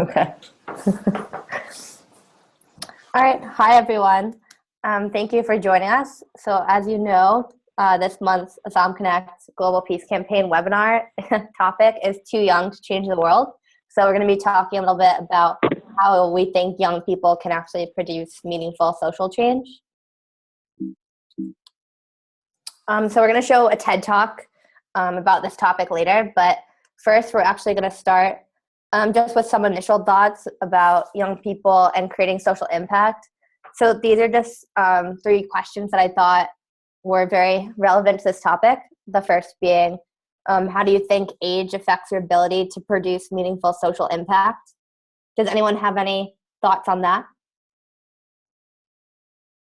Okay. All right. Hi, everyone. Thank you for joining us. So as you know, this month's AslyumConnect Global Peace Campaign webinar topic is Too Young to Change the World. So we're going to be talking a little bit about how we think young people can actually produce meaningful social change. So we're going to show a TED Talk about this topic later, but first we're actually going to start just with some initial thoughts about young people and creating social impact. So these are just 3 questions that I thought were very relevant to this topic. The first being, how do you think age affects your ability to produce meaningful social impact? Does anyone have any thoughts on that?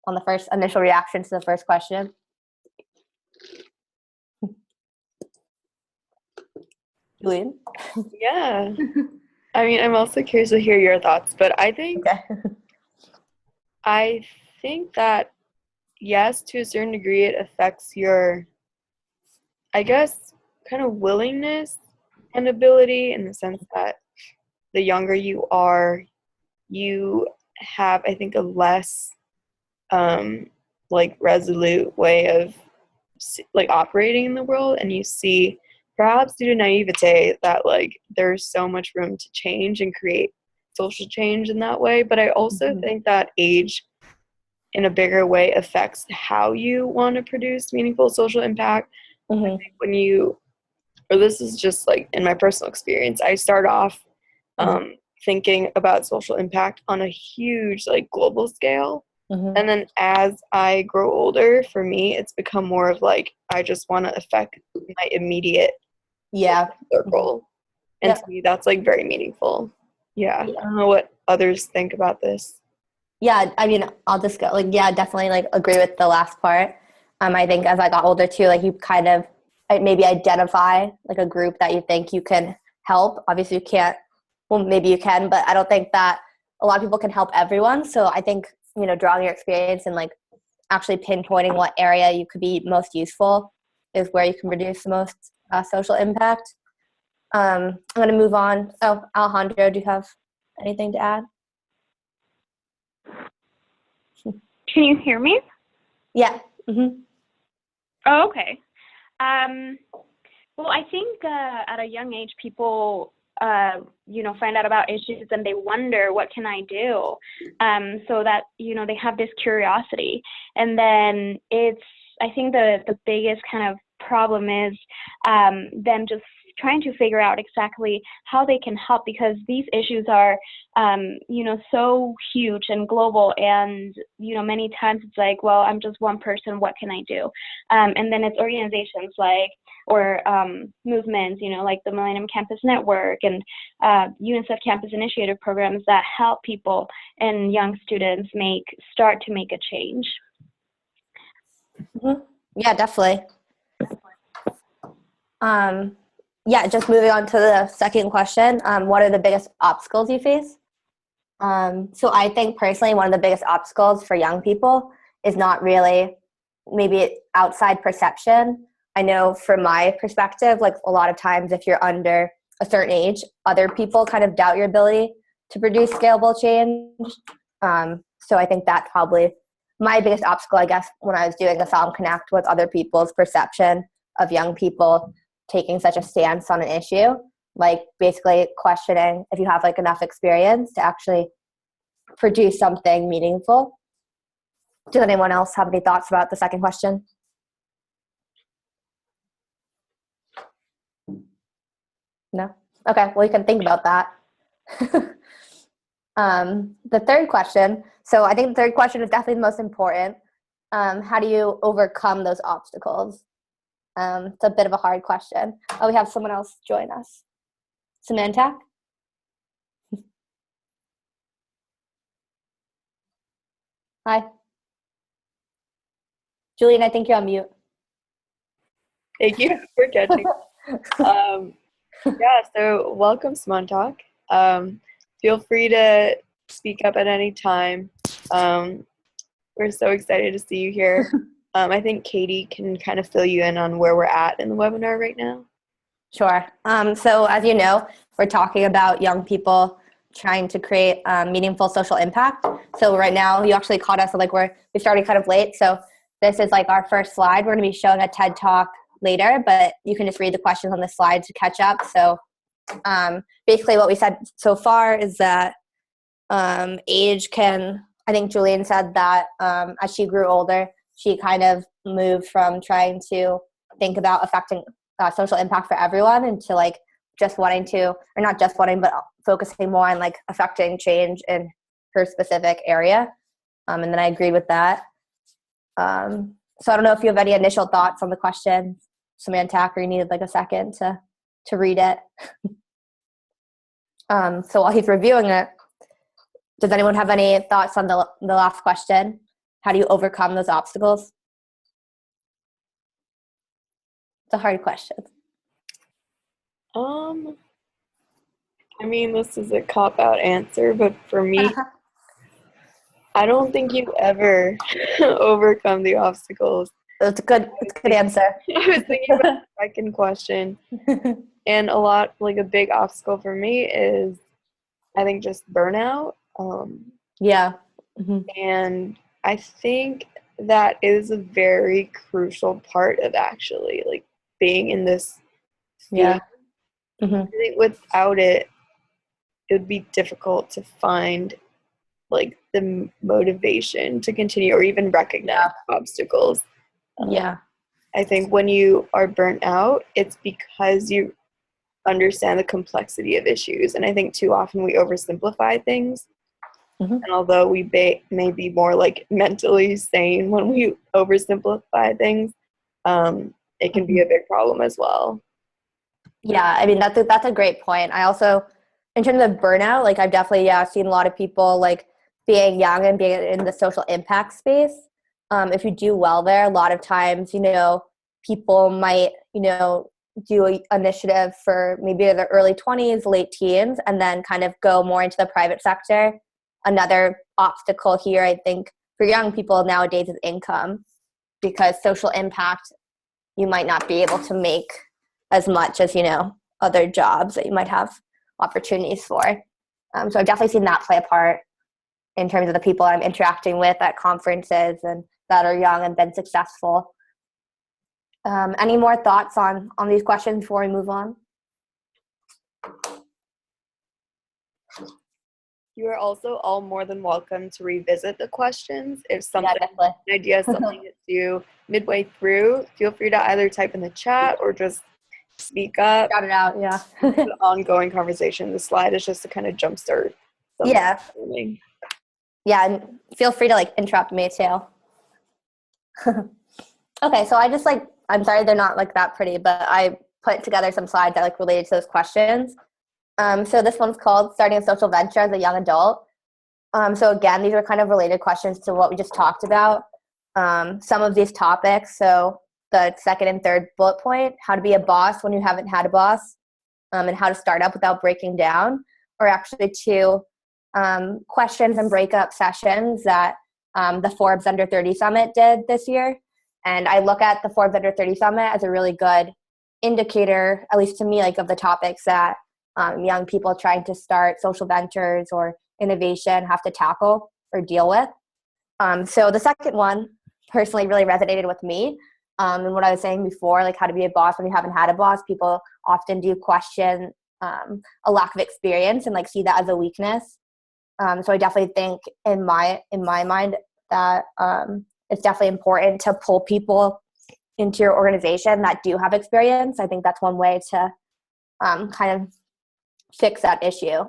On the first initial reaction to the first question? Julian? Yeah. I mean, I'm also curious to hear your thoughts, but I think that yes, to a certain degree it affects your, I guess, kind of willingness and ability, in the sense that the younger you are, you have, I think, a less resolute way of operating in the world, and you see, perhaps due to naivete, that there's so much room to change and create social change in that way. But I also think that age in a bigger way affects how you want to produce meaningful social impact. I think when you, or this is just in my personal experience, I start off thinking about social impact on a huge global scale. And then as I grow older, for me, it's become more of I just want to affect my immediate circle. And to me, that's very meaningful. Yeah. I don't know what others think about this. Yeah, I mean, I'll just go, definitely agree with the last part. I think as I got older too, you kind of maybe identify a group that you think you can help. Obviously you can't, well, maybe you can, but I don't think that a lot of people can help everyone. So I think, drawing your experience and actually pinpointing what area you could be most useful is where you can produce the most social impact. I'm going to move on. Oh, Alejandro, do you have anything to add? Can you hear me? Yeah. Oh, okay. Well, I think at a young age, people, find out about issues and they wonder, what can I do? So that, they have this curiosity. And then I think the biggest kind of problem is them just trying to figure out exactly how they can help, because these issues are, so huge and global. And, many times it's well, I'm just one person, what can I do? And then it's organizations or movements, like the Millennium Campus Network and UNICEF Campus Initiative programs that help people and young students start to make a change. Yeah, definitely. Just moving on to the second question. What are the biggest obstacles you face? So I think personally, one of the biggest obstacles for young people is not really maybe outside perception. I know from my perspective, a lot of times if you're under a certain age, other people kind of doubt your ability to produce scalable change. So I think that's probably my biggest obstacle, I guess, when I was doing AslyumConnect, was other people's perception of young people taking such a stance on an issue, basically questioning if you have enough experience to actually produce something meaningful. Does anyone else have any thoughts about the second question? No? Okay, well, you can think about that. The third question, so I think the third question is definitely the most important. How do you overcome those obstacles? It's a bit of a hard question. Oh, we have someone else join us. Samantha? Hi. Julian, I think you're on mute. Thank you for catching. So welcome, Smontalk. Feel free to speak up at any time. We're so excited to see you here. I think Katie can kind of fill you in on where we're at in the webinar right now. Sure. So as you know, we're talking about young people trying to create meaningful social impact. So right now, you actually caught us like we started kind of late. So this is like our first slide. We're going to be showing a TED Talk later, but you can just read the questions on the slide to catch up. So basically what we said so far is that age can, I think Julian said that as she grew older, she kind of moved from trying to think about affecting social impact for everyone into like just wanting to, or not just wanting, but focusing more on like affecting change in her specific area. And then I agree with that. So I don't know if you have any initial thoughts on the question, Samantha, or you needed like a second to read it. So while he's reviewing it, does anyone have any thoughts on the last question? How do you overcome those obstacles? It's a hard question. I mean, this is a cop-out answer, but for me, I don't think you ever overcome the obstacles. It's a good answer. I was thinking about the second question, and a big obstacle for me is, I think, just burnout. Yeah. Mm-hmm. And I think that is a very crucial part of actually like being in this field. Yeah. Mm-hmm. I think without it would be difficult to find like the motivation to continue or even recognize obstacles. Yeah. I think when you are burnt out, it's because you understand the complexity of issues. And I think too often we oversimplify things. Mm-hmm. And although we may be more like mentally sane when we oversimplify things, it can be a big problem as well. Yeah, I mean, that's a great point. I also, in terms of burnout, like I've definitely seen a lot of people like being young and being in the social impact space. If you do well there, a lot of times, people might, do an initiative for maybe the early 20s, late teens, and then kind of go more into the private sector. Another obstacle here, I think, for young people nowadays is income, because social impact, you might not be able to make as much as, other jobs that you might have opportunities for. So I've definitely seen that play a part in terms of the people I'm interacting with at conferences and that are young and been successful. Any more thoughts on these questions before we move on? You are also all more than welcome to revisit the questions. If something, an idea, something hits you midway through, feel free to either type in the chat or just speak up. Shout it out, yeah. It's an ongoing conversation. The slide is just to kind of jumpstart. Yeah. Yeah, and feel free to like interrupt me too. Okay, so I'm sorry they're not like that pretty, but I put together some slides that like related to those questions. So this one's called Starting a Social Venture as a Young Adult. So again, these are kind of related questions to what we just talked about. Some of these topics, so the second and third bullet point, how to be a boss when you haven't had a boss, and how to start up without breaking down, or actually two questions and breakup sessions that the Forbes Under 30 Summit did this year. And I look at the Forbes Under 30 Summit as a really good indicator, at least to me, like of the topics that young people trying to start social ventures or innovation have to tackle or deal with. So the second one personally really resonated with me. And what I was saying before, like how to be a boss when you haven't had a boss, people often do question a lack of experience and like see that as a weakness. So I definitely think in my mind that it's definitely important to pull people into your organization that do have experience. I think that's one way to kind of fix that issue.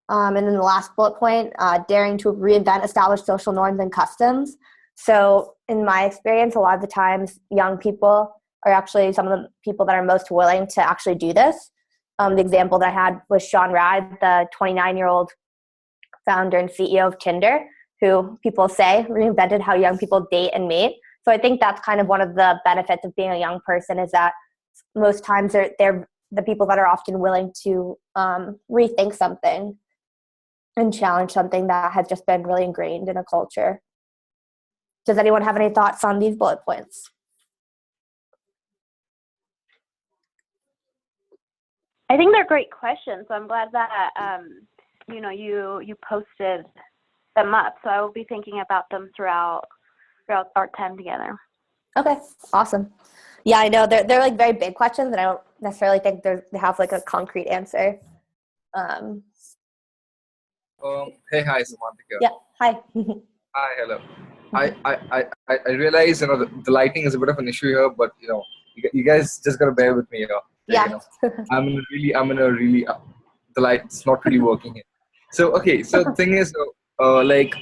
And then the last bullet point, daring to reinvent established social norms and customs. So in my experience, a lot of the times young people are actually some of the people that are most willing to actually do this. The example that I had was Sean Rad, the 29-year-old founder and CEO of Tinder, who people say reinvented how young people date and mate. So I think that's kind of one of the benefits of being a young person, is that most times they're the people that are often willing to rethink something and challenge something that has just been really ingrained in a culture. Does anyone have any thoughts on these bullet points? I think they're great questions. So I'm glad that you posted them up. So I will be thinking about them throughout our time together. Okay, awesome. Yeah, I know they're like very big questions, and I don't necessarily think they have like a concrete answer. Hey, hi, Samantika. Yeah, hi. Hi, hello. I realize the lighting is a bit of an issue here, but you guys just gotta bear with me here. Yeah. I'm in a really the light's not really working here. So okay, so the thing is, like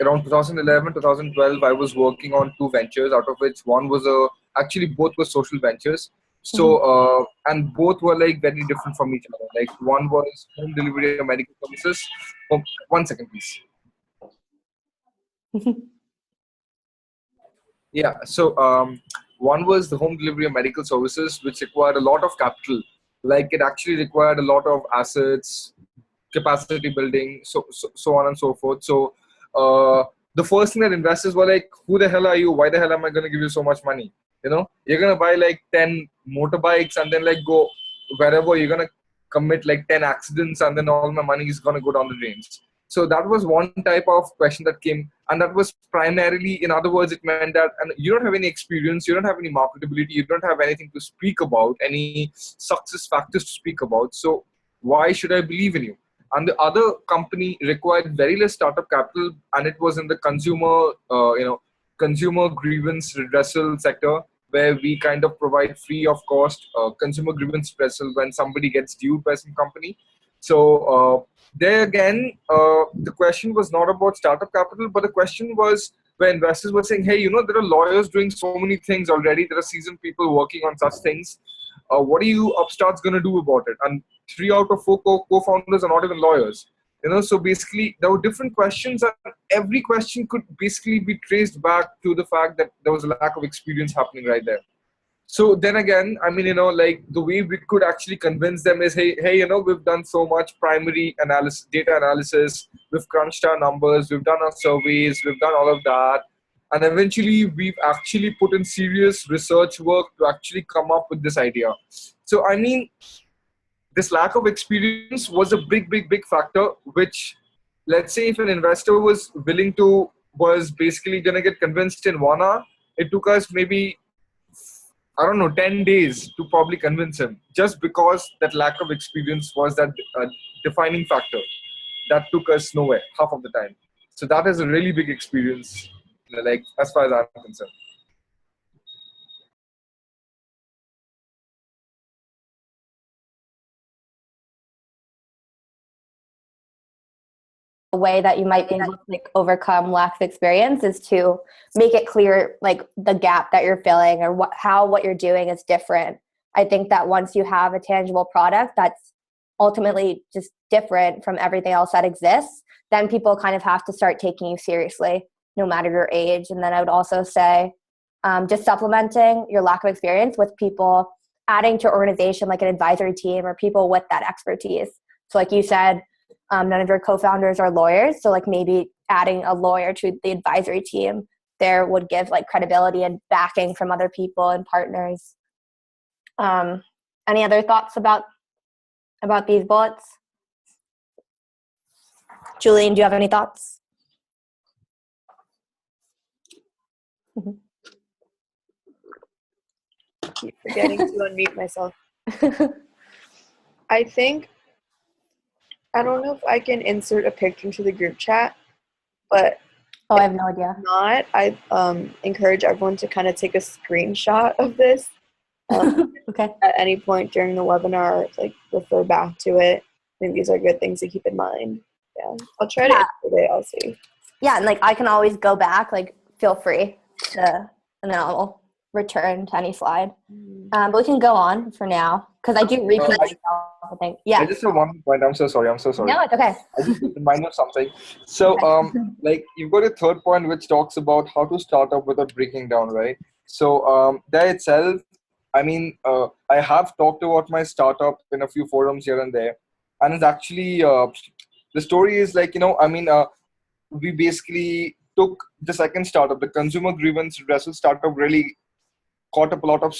around 2011 2012 I was working on two ventures, out of which one was actually both were social ventures. So and both were like very different from each other. Like one was home delivery of medical services. One second please. Yeah, so one was the home delivery of medical services, which required a lot of capital. Like it actually required a lot of assets, capacity building, so on and so forth. So the first thing that investors were like, "Who the hell are you? Why the hell am I going to give you so much money? You're going to buy like 10 motorbikes and then like go wherever. You're going to commit like 10 accidents and then all my money is going to go down the drains." So that was one type of question that came, and that was primarily, in other words, it meant that and you don't have any experience, you don't have any marketability, you don't have anything to speak about, any success factors to speak about. So why should I believe in you? And the other company required very less startup capital, and it was in the consumer grievance redressal sector, where we kind of provide free of cost consumer grievance redressal when somebody gets due by some company. So there again, the question was not about startup capital, but the question was where investors were saying, hey, there are lawyers doing so many things already. There are seasoned people working on such things. What are you upstarts going to do about it? And 3 out of 4 co-founders are not even lawyers. So basically there were different questions, and every question could basically be traced back to the fact that there was a lack of experience happening right there. So then again, I mean, like the way we could actually convince them is, hey, we've done so much primary analysis, data analysis, we've crunched our numbers, we've done our surveys, we've done all of that. And eventually we've actually put in serious research work to actually come up with this idea. So, I mean, this lack of experience was a big factor, which, let's say if an investor was basically going to get convinced in 1 hour, it took us maybe, I don't know, 10 days to probably convince him, just because that lack of experience was that defining factor that took us nowhere half of the time. So that is a really big experience, like as far as I'm concerned. A way that you might be able to like overcome lack of experience is to make it clear like the gap that you're filling, or what you're doing is different. I think that once you have a tangible product that's ultimately just different from everything else that exists, then people kind of have to start taking you seriously, no matter your age. And then I would also say just supplementing your lack of experience with people adding to your organization, like an advisory team or people with that expertise. So like you said, none of your co-founders are lawyers. So like maybe adding a lawyer to the advisory team there would give like credibility and backing from other people and partners. Any other thoughts about these bullets? Julian, do you have any thoughts? Keep forgetting to unmute myself. I think, I don't know if I can insert a picture into the group chat, but I have no idea. if not, I encourage everyone to kind of take a screenshot of this. Okay. At any point during the webinar, like refer back to it. I think these are good things to keep in mind. Yeah, I'll try to insert it. I'll see. Yeah, and like I can always go back. Like, feel free to, and then I'll return to any slide. But we can go on for now because I do repeat myself. I think. Yeah. I just have one point. I'm so sorry. No, it's okay. I just remind of something. So, like you've got a third point which talks about how to start up without breaking down, right? So, there itself, I mean, I have talked about my startup in a few forums here and there, and it's actually the story is like we basically took the second startup, the consumer grievance redressal startup, really caught up a lot of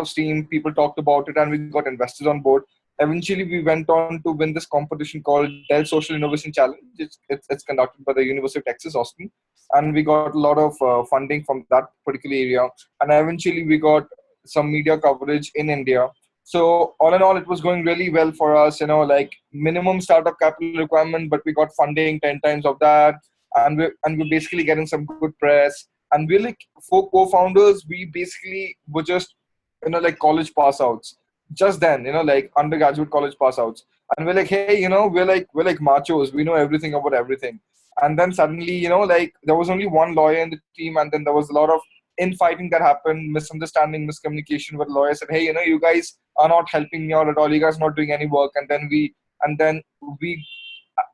steam. People talked about it, and we got investors on board. Eventually, we went on to win this competition called Dell Social Innovation Challenge. It's conducted by the University of Texas, Austin, and we got a lot of funding from that particular area. And eventually, we got some media coverage in India. So all in all, it was going really well for us. Like minimum startup capital requirement, but we got funding 10 times of that, and we're basically getting some good press. And we're like four co-founders. We basically were just like college pass outs just then, like undergraduate college pass outs. And we're like, hey, we're like machos. We know everything about everything. And then suddenly, like there was only one lawyer in the team, and then there was a lot of infighting that happened, misunderstanding, miscommunication, where the lawyer said, hey, you guys are not helping me out at all. You guys are not doing any work. And then we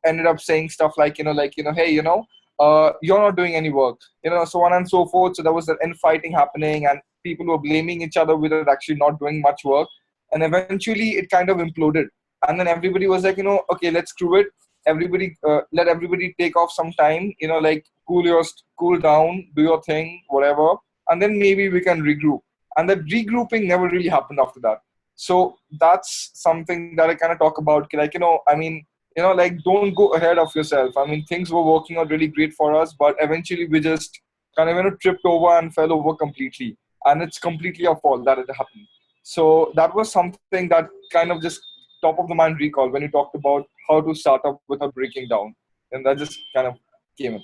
ended up saying stuff like, hey, you're not doing any work, so on and so forth. So there was that infighting happening, and people were blaming each other without actually not doing much work. And eventually it kind of imploded. And then everybody was like, okay, let's screw it. Let everybody take off some time, like cool down, do your thing, whatever. And then maybe we can regroup. And that regrouping never really happened after that. So that's something that I kind of talk about. Like, like don't go ahead of yourself. I mean, things were working out really great for us, but eventually we just kind of tripped over and fell over completely. And it's completely our fault that it happened. So that was something that kind of just top of the mind recall when you talked about how to start up without breaking down. And that just kind of came in.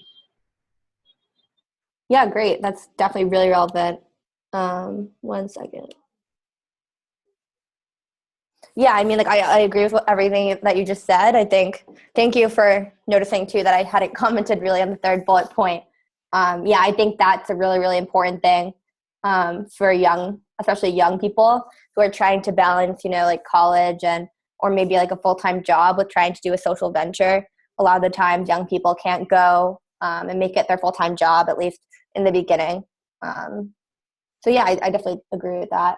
Yeah, great. That's definitely really relevant. 1 second. Yeah, I mean, like I agree with everything that you just said. I think, thank you for noticing too that I hadn't commented really on the third bullet point. Yeah, I think that's a really, really important thing for especially young people who are trying to balance, like college or maybe like a full-time job with trying to do a social venture. A lot of the times young people can't go and make it their full-time job, at least in the beginning. So yeah, I definitely agree with that.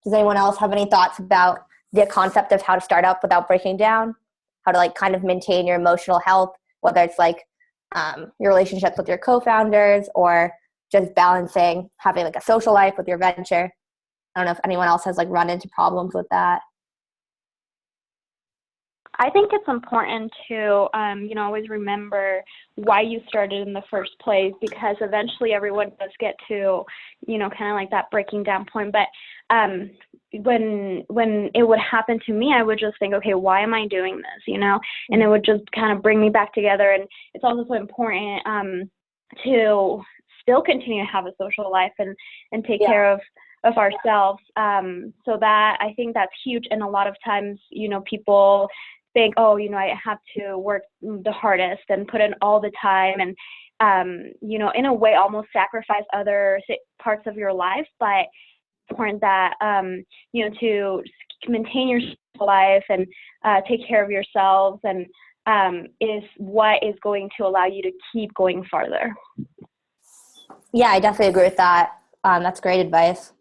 Does anyone else have any thoughts about the concept of how to start up without breaking down? How to like kind of maintain your emotional health, whether it's like your relationships with your co-founders or just balancing having like a social life with your venture. I don't know if anyone else has like run into problems with that. I think it's important to, always remember why you started in the first place, because eventually everyone does get to, kind of like that breaking down point. But when it would happen to me, I would just think, okay, why am I doing this? And it would just kind of bring me back together. And it's also so important to still continue to have a social life and take care of ourselves. So that, I think that's huge. And a lot of times, people think, oh, I have to work the hardest and put in all the time and, in a way almost sacrifice other parts of your life. But it's important that, to maintain your life and take care of yourselves and is what is going to allow you to keep going farther. Yeah, I definitely agree with that. That's great advice.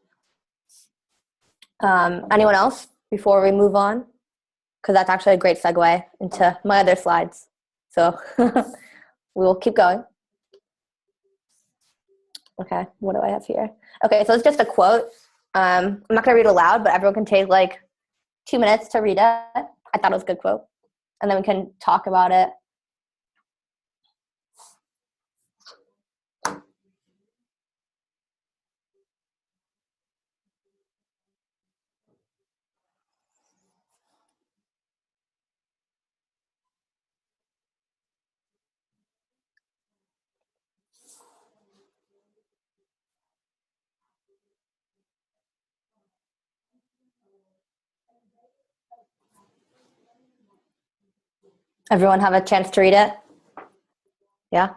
Anyone else before we move on? Because that's actually a great segue into my other slides. So we will keep going. Okay, what do I have here? Okay, so it's just a quote. I'm not going to read it aloud, but everyone can take like 2 minutes to read it. I thought it was a good quote. And then we can talk about it. Everyone have a chance to read it? Yeah?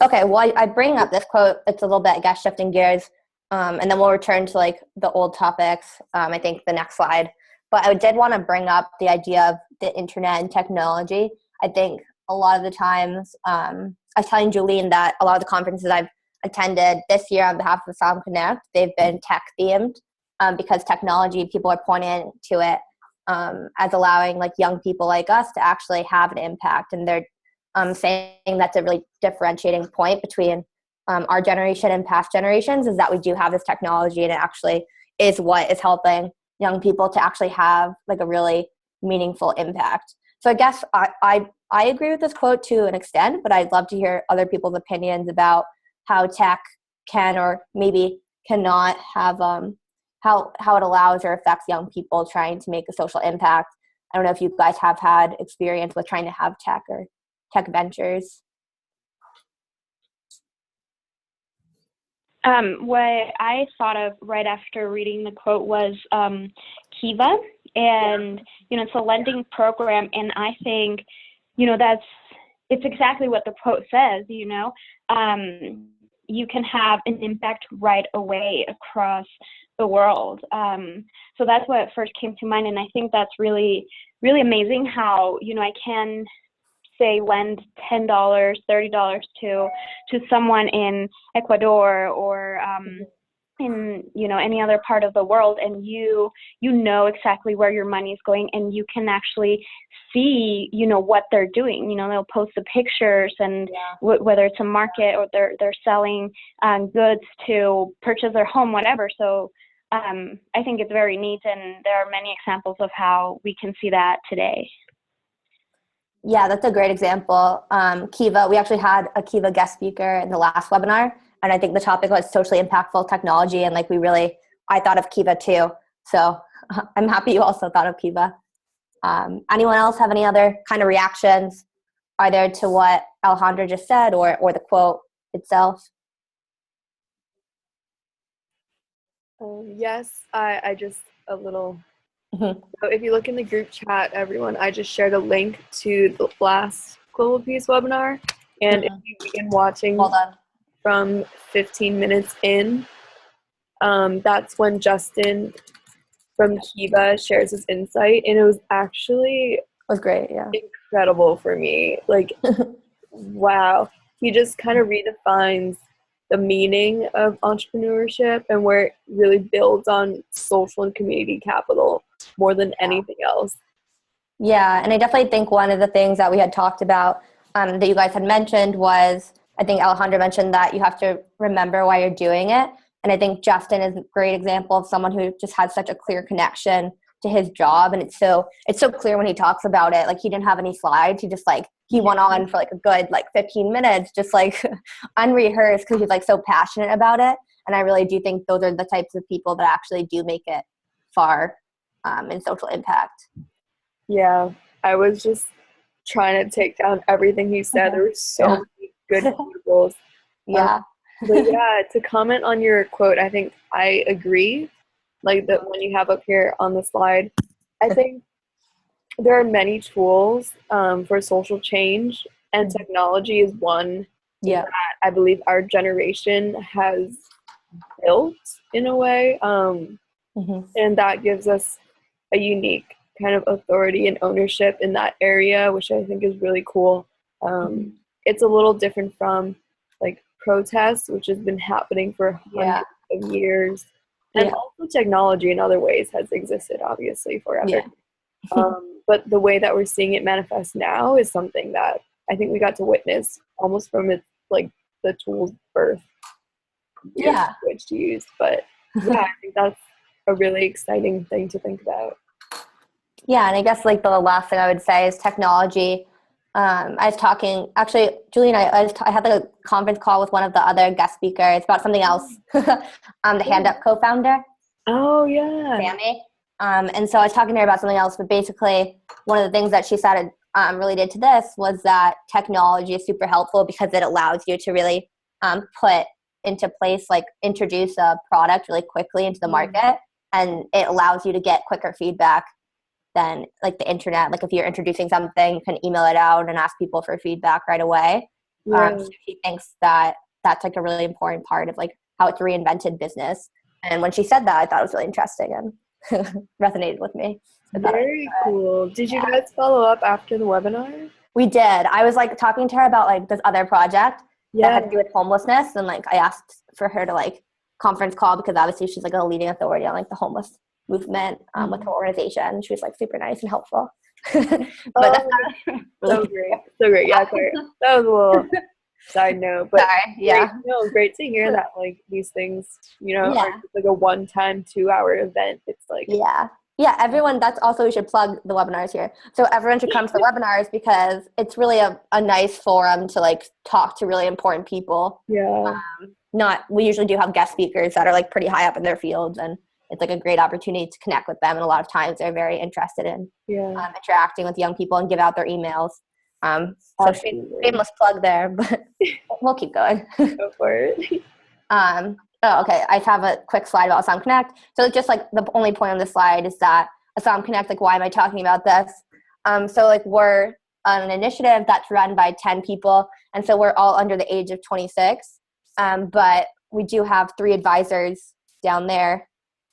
Okay, well, I bring up this quote. It's a little bit, I guess, shifting gears. And then we'll return to like the old topics, I think the next slide. But I did want to bring up the idea of the internet and technology. I think a lot of the times, I was telling Julene that a lot of the conferences I've attended this year on behalf of AslyumConnect, they've been tech themed because technology, people are pointing to it as allowing like young people like us to actually have an impact. And they're saying that's a really differentiating point between our generation and past generations is that we do have this technology, and it actually is what is helping young people to actually have like a really meaningful impact. So I guess I agree with this quote to an extent, but I'd love to hear other people's opinions about how tech can or maybe cannot have how it allows or affects young people trying to make a social impact. I don't know if you guys have had experience with trying to have tech or tech ventures. What I thought of right after reading the quote was Kiva, and it's a lending program, and I think it's exactly what the quote says. You can have an impact right away across the world. So that's what first came to mind, and I think that's really, really amazing how I can say lend $10, $30 to someone in Ecuador or in any other part of the world, and you know exactly where your money is going, and you can actually see what they're doing. They'll post the pictures, and whether it's a market or they're selling goods to purchase their home, whatever. So I think it's very neat, and there are many examples of how we can see that today. Yeah, that's a great example. Kiva, we actually had a Kiva guest speaker in the last webinar, and I think the topic was socially impactful technology, and I thought of Kiva too. So I'm happy you also thought of Kiva. Anyone else have any other kind of reactions either to what Alejandra just said or the quote itself? Yes, I just a little. So if you look in the group chat, everyone, I just shared a link to the last Global Peace webinar, and if you begin watching from 15 minutes in, that's when Justin from Kiva shares his insight, and it was great, yeah, incredible for me. Like, wow, he just kind of redefines the meaning of entrepreneurship and where it really builds on social and community capital more than anything else. Yeah, and I definitely think one of the things that we had talked about that you guys had mentioned was, I think Alejandra mentioned that you have to remember why you're doing it. And I think Justin is a great example of someone who just has such a clear connection to his job. And it's so clear when he talks about it. Like, he didn't have any slides. He went on for like a good 15 minutes, just like unrehearsed, because he's so passionate about it. And I really do think those are the types of people that actually do make it far in social impact. Yeah, I was just trying to take down everything he said. There were so many good quotables. Yeah. But yeah, to comment on your quote, I think I agree. Like that when you have up here on the slide, I think there are many tools for social change, and technology is one that I believe our generation has built in a way, and that gives us a unique kind of authority and ownership in that area, which I think is really cool. It's a little different from protests, which has been happening for hundreds of years, and also technology in other ways has existed obviously forever. But the way that we're seeing it manifest now is something that I think we got to witness almost from its the tool's birth. Which to use, but I think that's a really exciting thing to think about. Yeah, and I guess the last thing I would say is technology. I was talking, actually, Julie and I had a conference call with one of the other guest speakers about something else. The Hand Up co-founder. Oh, yeah. Sammy. And so I was talking to her about something else, but basically one of the things that she said related to this was that technology is super helpful because it allows you to really put into place, introduce a product really quickly into the market, and it allows you to get quicker feedback than the internet. If you're introducing something, you can email it out and ask people for feedback right away. So she thinks that that's a really important part of how it's reinvented business. And when she said that, I thought it was really interesting and resonated with me. Very cool. Did you guys follow up after the webinar? We did. I was talking to her about this other project that had to do with homelessness, and I asked for her to conference call because obviously she's a leading authority on the homeless movement with her organization. She was super nice and helpful. But so great. Yeah, sorry. That was a little side note, but Sorry. Yeah. great to hear that like these things, Yeah. aren't just like a one-time 2-hour event. It's like Yeah, everyone, that's also, we should plug the webinars here. So everyone should come to the webinars because it's really a nice forum to like talk to really important people. We usually do have guest speakers that are like pretty high up in their fields, and it's like a great opportunity to connect with them. And a lot of times they're very interested in interacting with young people and give out their emails. So shameless plug there, but we'll keep going. Go for it. Oh, okay. I have a quick slide about AslyumConnect. So just like the only point on this slide is that AslyumConnect, like why am I talking about this? So like we're an initiative that's run by 10 people. And so we're all under the age of 26. But we do have 3 advisors down there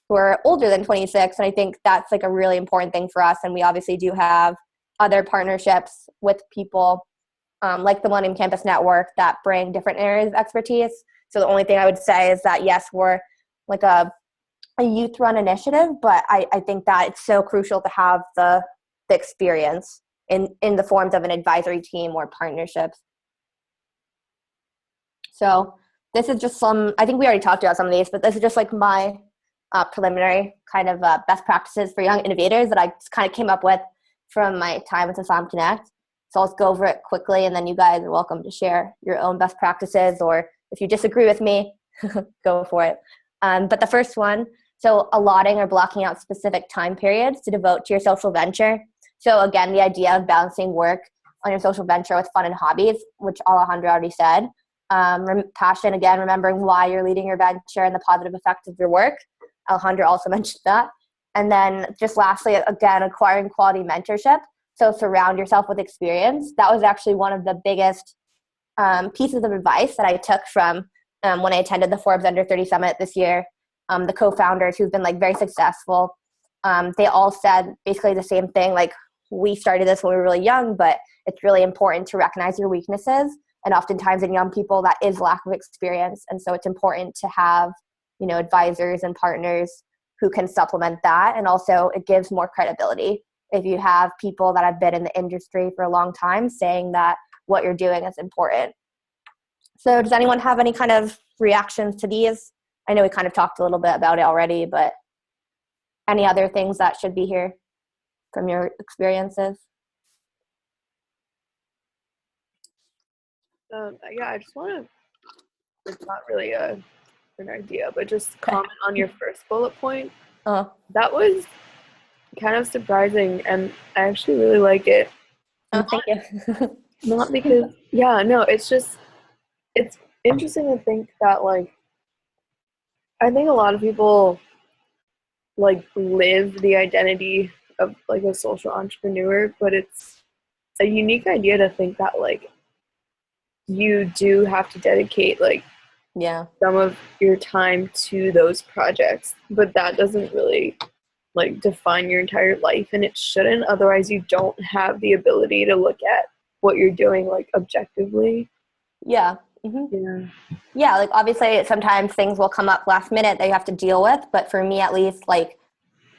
who are older than 26. And I think that's like a really important thing for us. And we obviously do have other partnerships with people like the Millennium Campus Network that bring different areas of expertise. So the only thing I would say is that, yes, we're like a youth-run initiative, but I think that it's so crucial to have the experience in the forms of an advisory team or partnerships. So this is just I think we already talked about some of these, but this is just like my preliminary kind of best practices for young innovators that I just kind of came up with from my time with AslyumConnect. So I'll just go over it quickly, and then you guys are welcome to share your own best practices, or if you disagree with me, go for it. But the first one, so allotting or blocking out specific time periods to devote to your social venture. So again, the idea of balancing work on your social venture with fun and hobbies, which Alejandra already said. Passion, again, remembering why you're leading your venture and the positive effect of your work. Alejandra also mentioned that. And then just lastly, again, acquiring quality mentorship. So surround yourself with experience. That was actually one of the biggest pieces of advice that I took from when I attended the Forbes Under 30 Summit this year. The co-founders who've been like very successful, they all said basically the same thing. Like, we started this when we were really young, but it's really important to recognize your weaknesses. And oftentimes in young people, that is lack of experience. And so it's important to have, advisors and partners who can supplement that. And also it gives more credibility if you have people that have been in the industry for a long time saying that what you're doing is important. So does anyone have any kind of reactions to these? I know we kind of talked a little bit about it already, but any other things that should be here from your experiences? I just want to, it's not really an idea, but just comment on your first bullet point. That was kind of surprising, and I actually really like it. Oh, thank you. Not because, it's interesting to think that, like, I think a lot of people, like, live the identity of, like, a social entrepreneur, but it's a unique idea to think that, like, you do have to dedicate, like, some of your time to those projects, but that doesn't really, like, define your entire life, and it shouldn't. Otherwise, you don't have the ability to look at what you're doing, like, objectively. Yeah. Mm-hmm. Yeah, like, obviously sometimes things will come up last minute that you have to deal with, but for me at least, like,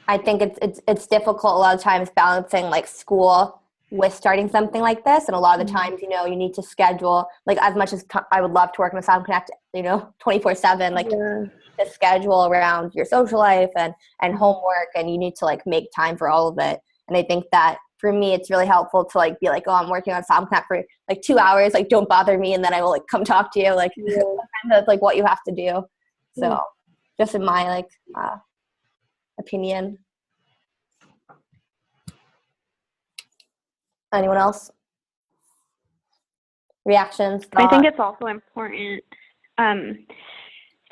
I think it's difficult a lot of times balancing like school with starting something like this. And a lot of the times, you need to schedule, like, as much as I would love to work in AslyumConnect, 24/7, like, to schedule around your social life and homework, and you need to like make time for all of it. And I think that for me, it's really helpful to like be like, oh, I'm working on AslyumConnect for like 2 hours, like, don't bother me, and then I will like come talk to you. Like, that's like what you have to do. So just in my like opinion. Anyone else? Reactions? Thoughts? I think it's also important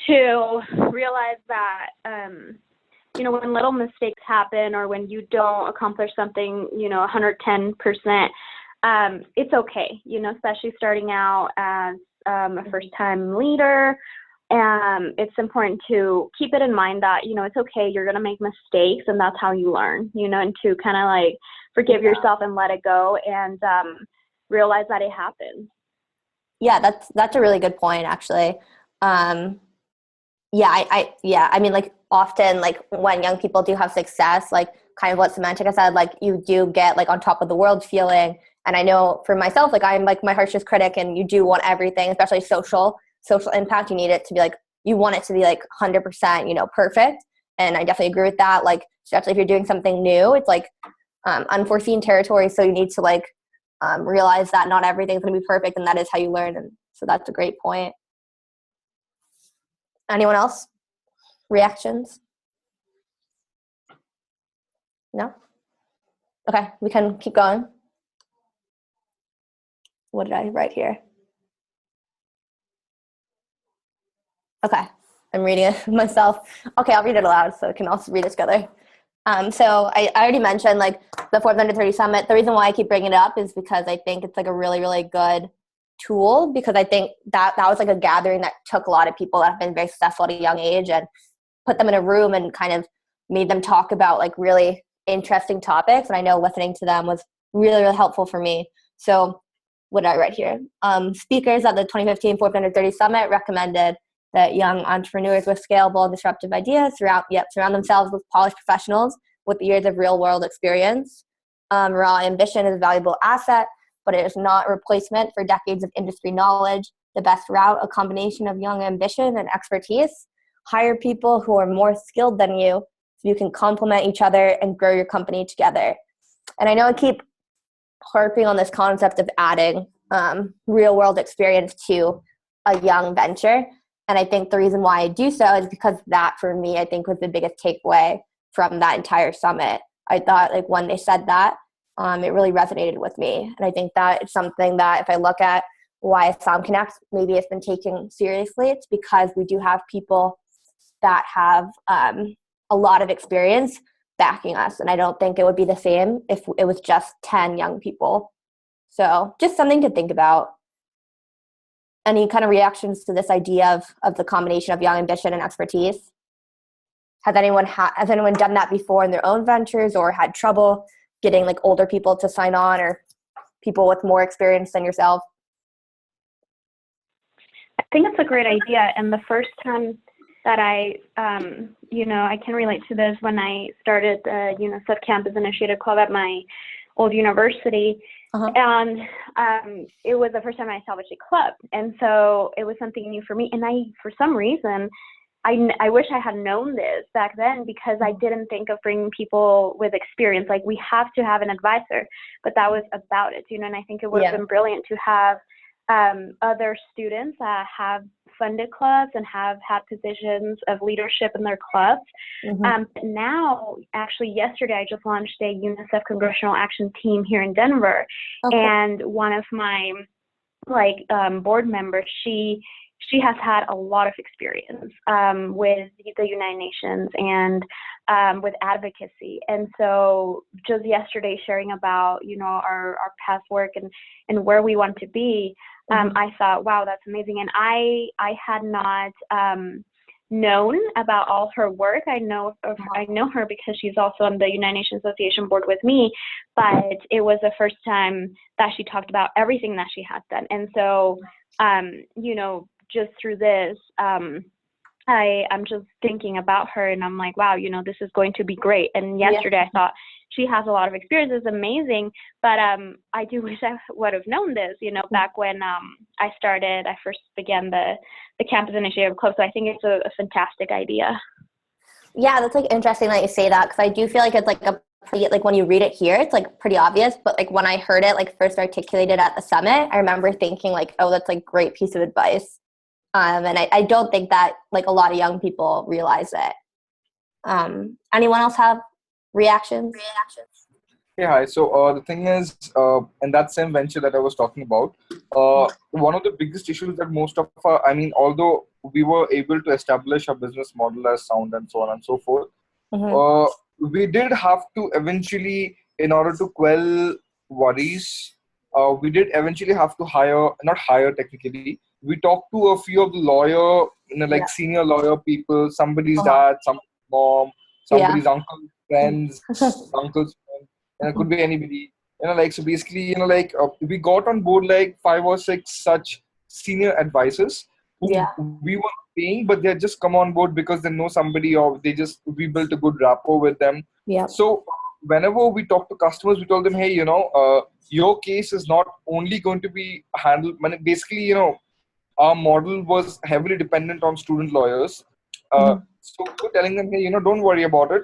to realize that, when little mistakes happen or when you don't accomplish something, 110%, it's okay, especially starting out as a first-time leader. It's important to keep it in mind that, it's okay, you're going to make mistakes, and that's how you learn, and to kind of like forgive yourself and let it go, and realize that it happens. Yeah, that's a really good point, actually. I mean, like, often, like, when young people do have success, like, kind of what Semantica said, like, you do get like on top of the world feeling, And I know for myself, like I'm like my harshest critic, and you do want everything, especially social impact. You need it to be like, you want it to be like 100%, perfect. And I definitely agree with that. Like, especially if you're doing something new, it's like unforeseen territory. So you need to like realize that not everything's going to be perfect, and that is how you learn. And so that's a great point. Anyone else? Reactions? No? Okay, we can keep going. What did I write here? Okay, I'm reading it myself. Okay, I'll read it aloud so we can also read it together. So I already mentioned like the Forbes Under 30 Summit. The reason why I keep bringing it up is because I think it's like a really, really good tool, because I think that was like a gathering that took a lot of people that have been very successful at a young age and put them in a room and kind of made them talk about like really interesting topics. And I know listening to them was really, really helpful for me. So what did I write here? Speakers at the 2015 Forbes Under 30 Summit recommended that young entrepreneurs with scalable and disruptive ideas surround themselves with polished professionals with years of real-world experience. Raw ambition is a valuable asset, but it is not a replacement for decades of industry knowledge. The best route, a combination of young ambition and expertise. Hire people who are more skilled than you so you can complement each other and grow your company together. And I know I keep harping on this concept of adding real-world experience to a young venture. And I think the reason why I do so is because that, for me, I think was the biggest takeaway from that entire summit. I thought, like, when they said that, it really resonated with me. And I think that it's something that if I look at why AslyumConnect maybe it's been taken seriously, it's because we do have people that have a lot of experience backing us. And I don't think it would be the same if it was just 10 young people. So just something to think about. Any kind of reactions to this idea of the combination of young ambition and expertise? Has anyone done that before in their own ventures, or had trouble getting like older people to sign on, or people with more experience than yourself? I think it's a great idea. And the first time that I can relate to this, when I started the UNICEF Campus Initiative Club at my old university. And it was the first time I established a club. And so it was something new for me. And for some reason, I wish I had known this back then, because I didn't think of bringing people with experience. Like, we have to have an advisor, but that was about it, and I think it would have been brilliant to have other students that have funded clubs and have had positions of leadership in their clubs. But now, actually yesterday, I just launched a UNICEF Congressional Action Team here in Denver. Okay. And one of my board members, she has had a lot of experience with the United Nations and with advocacy. And so just yesterday, sharing about, our past work and where we want to be, I thought, wow, that's amazing. And I had not known about all her work. I know her because she's also on the United Nations Association board with me, but it was the first time that she talked about everything that she has done. And so, just through this, I'm just thinking about her, and I'm like, wow, this is going to be great. And yesterday I thought, she has a lot of experience. It's amazing. But I do wish I would have known this, back when I first began the Campus Initiative Club. So I think it's a fantastic idea. Yeah, that's like interesting that you say that, because I do feel like it's like a pretty, like when you read it here, it's like pretty obvious. But like when I heard it like first articulated at the summit, I remember thinking like, oh, that's like great piece of advice. And I don't think that like a lot of young people realize it. Anyone else have reactions? Yeah, hi. So the thing is, in that same venture that I was talking about, one of the biggest issues that most of although we were able to establish a business model as sound and so on and so forth, we did have to eventually, in order to quell worries, we did eventually have to not hire technically. We talked to a few of the lawyer, senior lawyer people, somebody's dad, somebody's mom, somebody's uncle's friends, uncle's friends, and it could be anybody. So basically, we got on board like 5 or 6 such senior advisors who we were paying, but they just come on board because they know somebody, or we built a good rapport with them. Yeah. So whenever we talk to customers, we told them, hey, your case is not only going to be handled. Basically, our model was heavily dependent on student lawyers. So we're telling them, hey, don't worry about it.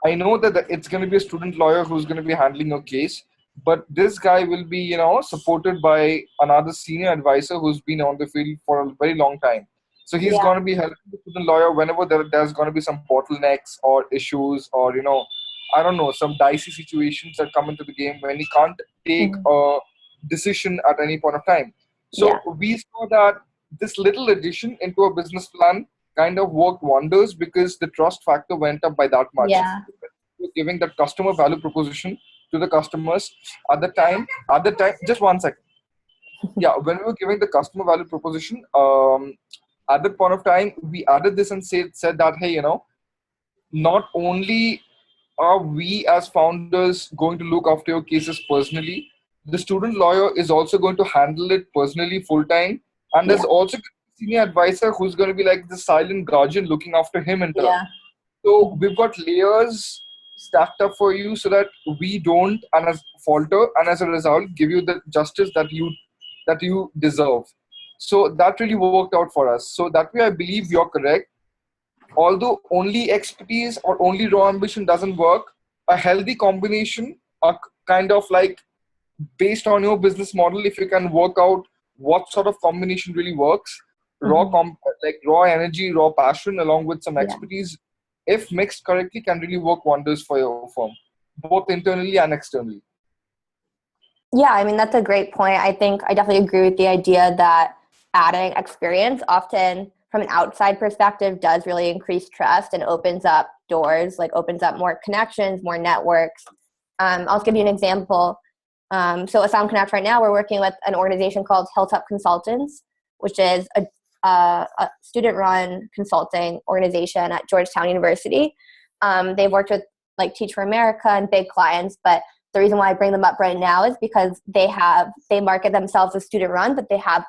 I know that it's going to be a student lawyer who's going to be handling your case, but this guy will be, supported by another senior advisor who's been on the field for a very long time. So he's Yeah. going to be helping the student lawyer whenever there's going to be some bottlenecks or issues or, I don't know, some dicey situations that come into the game when he can't take a decision at any point of time. Yeah. So we saw that this little addition into a business plan kind of worked wonders because the trust factor went up by that much. Yeah. We're giving that customer value proposition to the customers at the time, just 1 second. Yeah, when we were giving the customer value proposition, at that point of time, we added this and said that, hey, not only are we as founders going to look after your cases personally, the student lawyer is also going to handle it personally full time. And there's also a senior advisor who's going to be like the silent guardian looking after him in turn. Yeah. So we've got layers stacked up for you so that we don't falter, and as a result give you the justice that you deserve. So that really worked out for us. So that way I believe you're correct. Although only expertise or only raw ambition doesn't work, a healthy combination, a kind of like based on your business model, if you can work out what sort of combination really works, raw energy, raw passion, along with some expertise, if mixed correctly, can really work wonders for your firm, both internally and externally. Yeah, I mean, that's a great point. I think I definitely agree with the idea that adding experience often from an outside perspective does really increase trust and opens up doors, like opens up more connections, more networks. I'll give you an example. So AslyumConnect right now, we're working with an organization called Hilltop Consultants, which is a student-run consulting organization at Georgetown University. They've worked with like Teach for America and big clients, but the reason why I bring them up right now is because they market themselves as student-run, but they have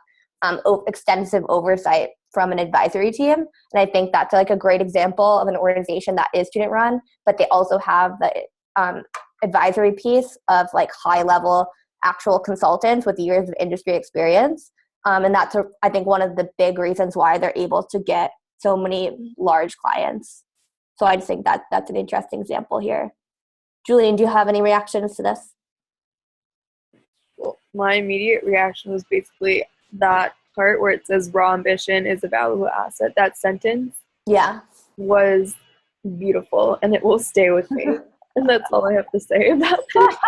extensive oversight from an advisory team. And I think that's like a great example of an organization that is student-run, but they also have the advisory piece of like high-level actual consultants with years of industry experience. And that's, I think, one of the big reasons why they're able to get so many large clients. So I just think that that's an interesting example here. Julian, do you have any reactions to this? Well, my immediate reaction was basically that part where it says raw ambition is a valuable asset. That sentence was beautiful, and it will stay with me. And that's all I have to say about it.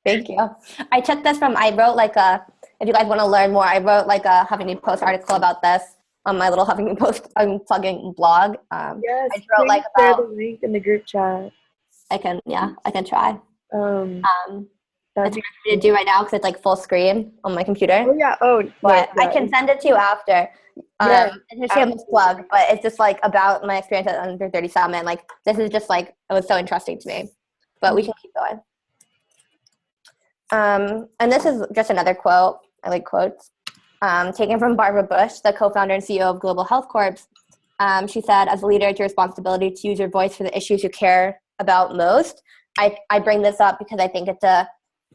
Thank you. I took this from, I wrote like if you guys want to learn more, I wrote like a Huffington Post article about this on my little Huffington Post unplugging blog. Yes, I wrote like share about the link in the group chat. I can try. It's hard for me to That's do right now because it's like full screen on my computer. Oh yeah. But I can send it to you after. It's a shameless plug, but it's just like about my experience at Under 30 Summit. Like this is just like, it was so interesting to me. But we can keep going. And this is just another quote. I like quotes. Taken from Barbara Bush, the co-founder and CEO of Global Health Corp. She said, as a leader, it's your responsibility to use your voice for the issues you care about most. I bring this up because I think it's a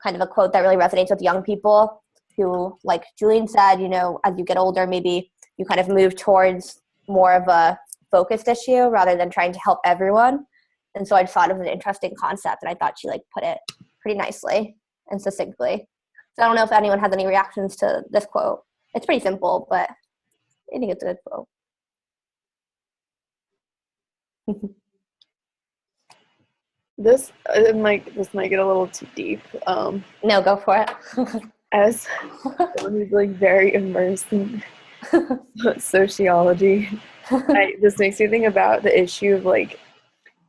kind of a quote that really resonates with young people who, like Julian said, as you get older, maybe you kind of move towards more of a focused issue rather than trying to help everyone. And so I just thought it was an interesting concept, and I thought she put it pretty nicely and succinctly. So I don't know if anyone has any reactions to this quote. It's pretty simple, but I think it's a good quote. This might get a little too deep. No, go for it. As someone who's very immersed in sociology, this makes me think about the issue of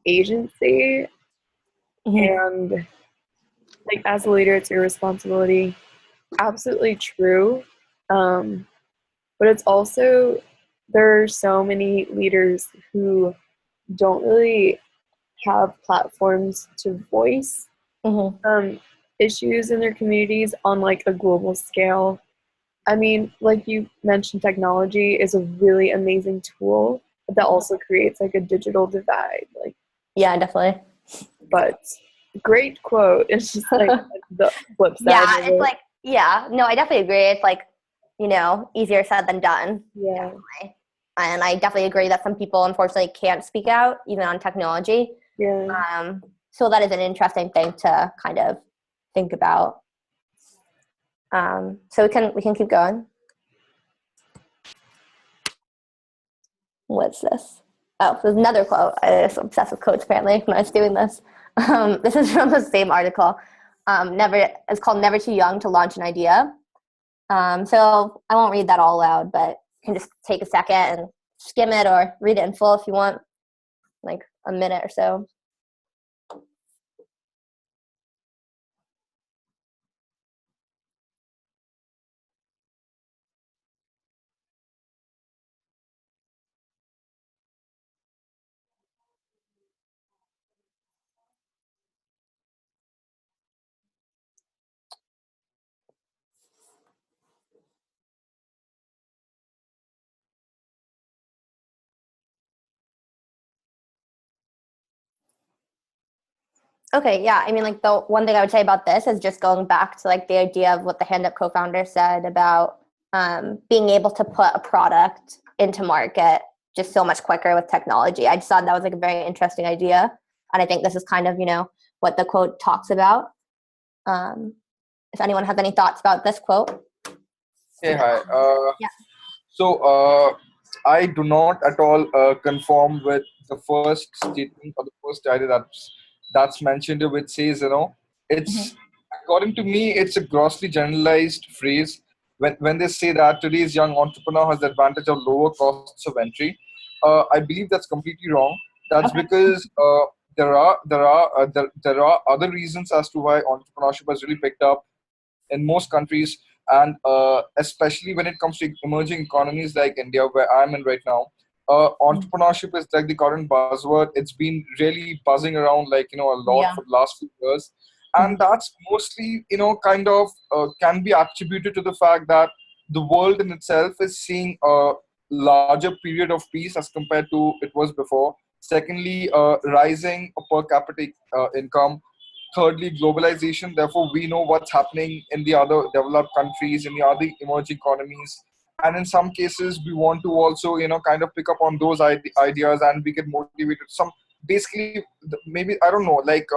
agency, and as a leader, it's your responsibility. Absolutely true. But it's also, there are so many leaders who don't really have platforms to voice issues in their communities on a global scale. I mean, like you mentioned, technology is a really amazing tool, but that also creates a digital divide. Yeah, definitely. But great quote. It's just like the flip side. Yeah, of it's it. like, yeah, no, I definitely agree. It's like, easier said than done. Yeah. Definitely. And I definitely agree that some people unfortunately can't speak out, even on technology. Yeah. So that is an interesting thing to kind of think about. So we can keep going. What's this? Oh, there's another quote. I was obsessed with quotes apparently when I was doing this. This is from the same article. It's called "Never Too Young to Launch an Idea." So I won't read that all aloud, but you can just take a second and skim it or read it in full if you want, like a minute or so. Okay, yeah. I mean, like the one thing I would say about this is just going back to like the idea of what the Hand Up co-founder said about being able to put a product into market just so much quicker with technology. I just thought that was like a very interesting idea, and I think this is kind of what the quote talks about. If anyone has any thoughts about this quote, Hey, hi. Yeah. So, I do not at all conform with the first statement or the first idea that's mentioned here, which says, it's according to me, it's a grossly generalized phrase when they say that today's young entrepreneur has the advantage of lower costs of entry. I believe that's completely wrong. That's Okay. because there are other reasons as to why entrepreneurship has really picked up in most countries, and especially when it comes to emerging economies like India, where I'm in right now. Entrepreneurship is like the current buzzword. It's been really buzzing around like a lot Yeah. for the last few years, and that's mostly kind of can be attributed to the fact that the world in itself is seeing a larger period of peace as compared to it was before. Secondly, rising per capita income. Thirdly, globalization. Therefore, we know what's happening in the other developed countries, in the other emerging economies. And in some cases, we want to also, kind of pick up on those ideas, and we get motivated. Basically, maybe, I don't know, like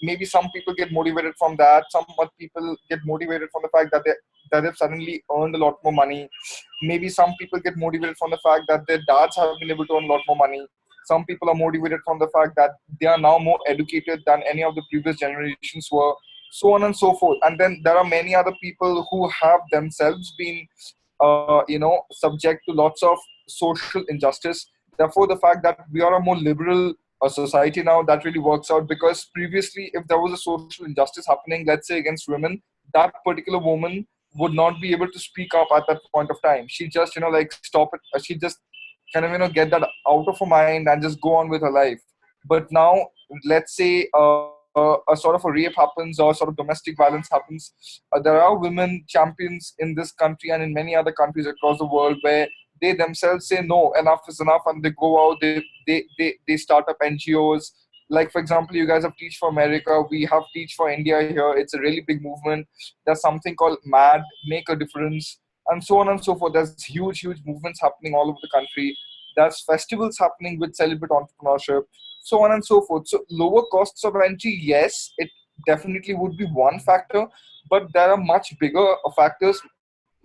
maybe some people get motivated from that. Some people get motivated from the fact that they've suddenly earned a lot more money. Maybe some people get motivated from the fact that their dads have been able to earn a lot more money. Some people are motivated from the fact that they are now more educated than any of the previous generations were, so on and so forth. And then there are many other people who have themselves been, subject to lots of social injustice. Therefore, the fact that we are a more liberal society now, that really works out, because previously, if there was a social injustice happening, let's say against women, that particular woman would not be able to speak up at that point of time. She just, like stop it. She just kind of get that out of her mind and just go on with her life. But now, let's say a sort of a rape happens or sort of domestic violence happens, there are women champions in this country and in many other countries across the world where they themselves say no, enough is enough, and they go out, they start up NGOs. Like, for example, you guys have Teach for America, we have Teach for India here. It's a really big movement. There's something called MAD, Make a Difference, and so on and so forth. There's huge movements happening all over the country. There's festivals happening with celebrate entrepreneurship, so on and so forth. So lower costs of entry, yes, it definitely would be one factor, but there are much bigger factors,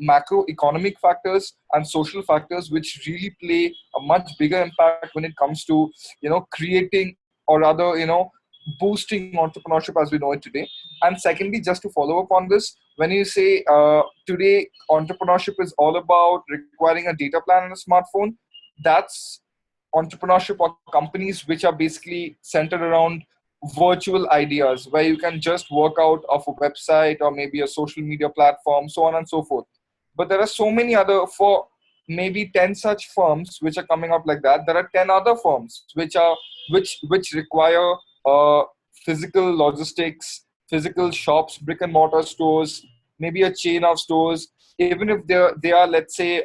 macroeconomic factors and social factors, which really play a much bigger impact when it comes to creating, or rather boosting entrepreneurship as we know it today. And secondly, just to follow up on this, when you say today entrepreneurship is all about requiring a data plan and a smartphone, that's entrepreneurship or companies which are basically centered around virtual ideas, where you can just work out of a website or maybe a social media platform, so on and so forth. But there are so many other, for maybe 10 such firms which are coming up like that, there are 10 other firms which require physical logistics, physical shops, brick and mortar stores, maybe a chain of stores. Even if they are let's say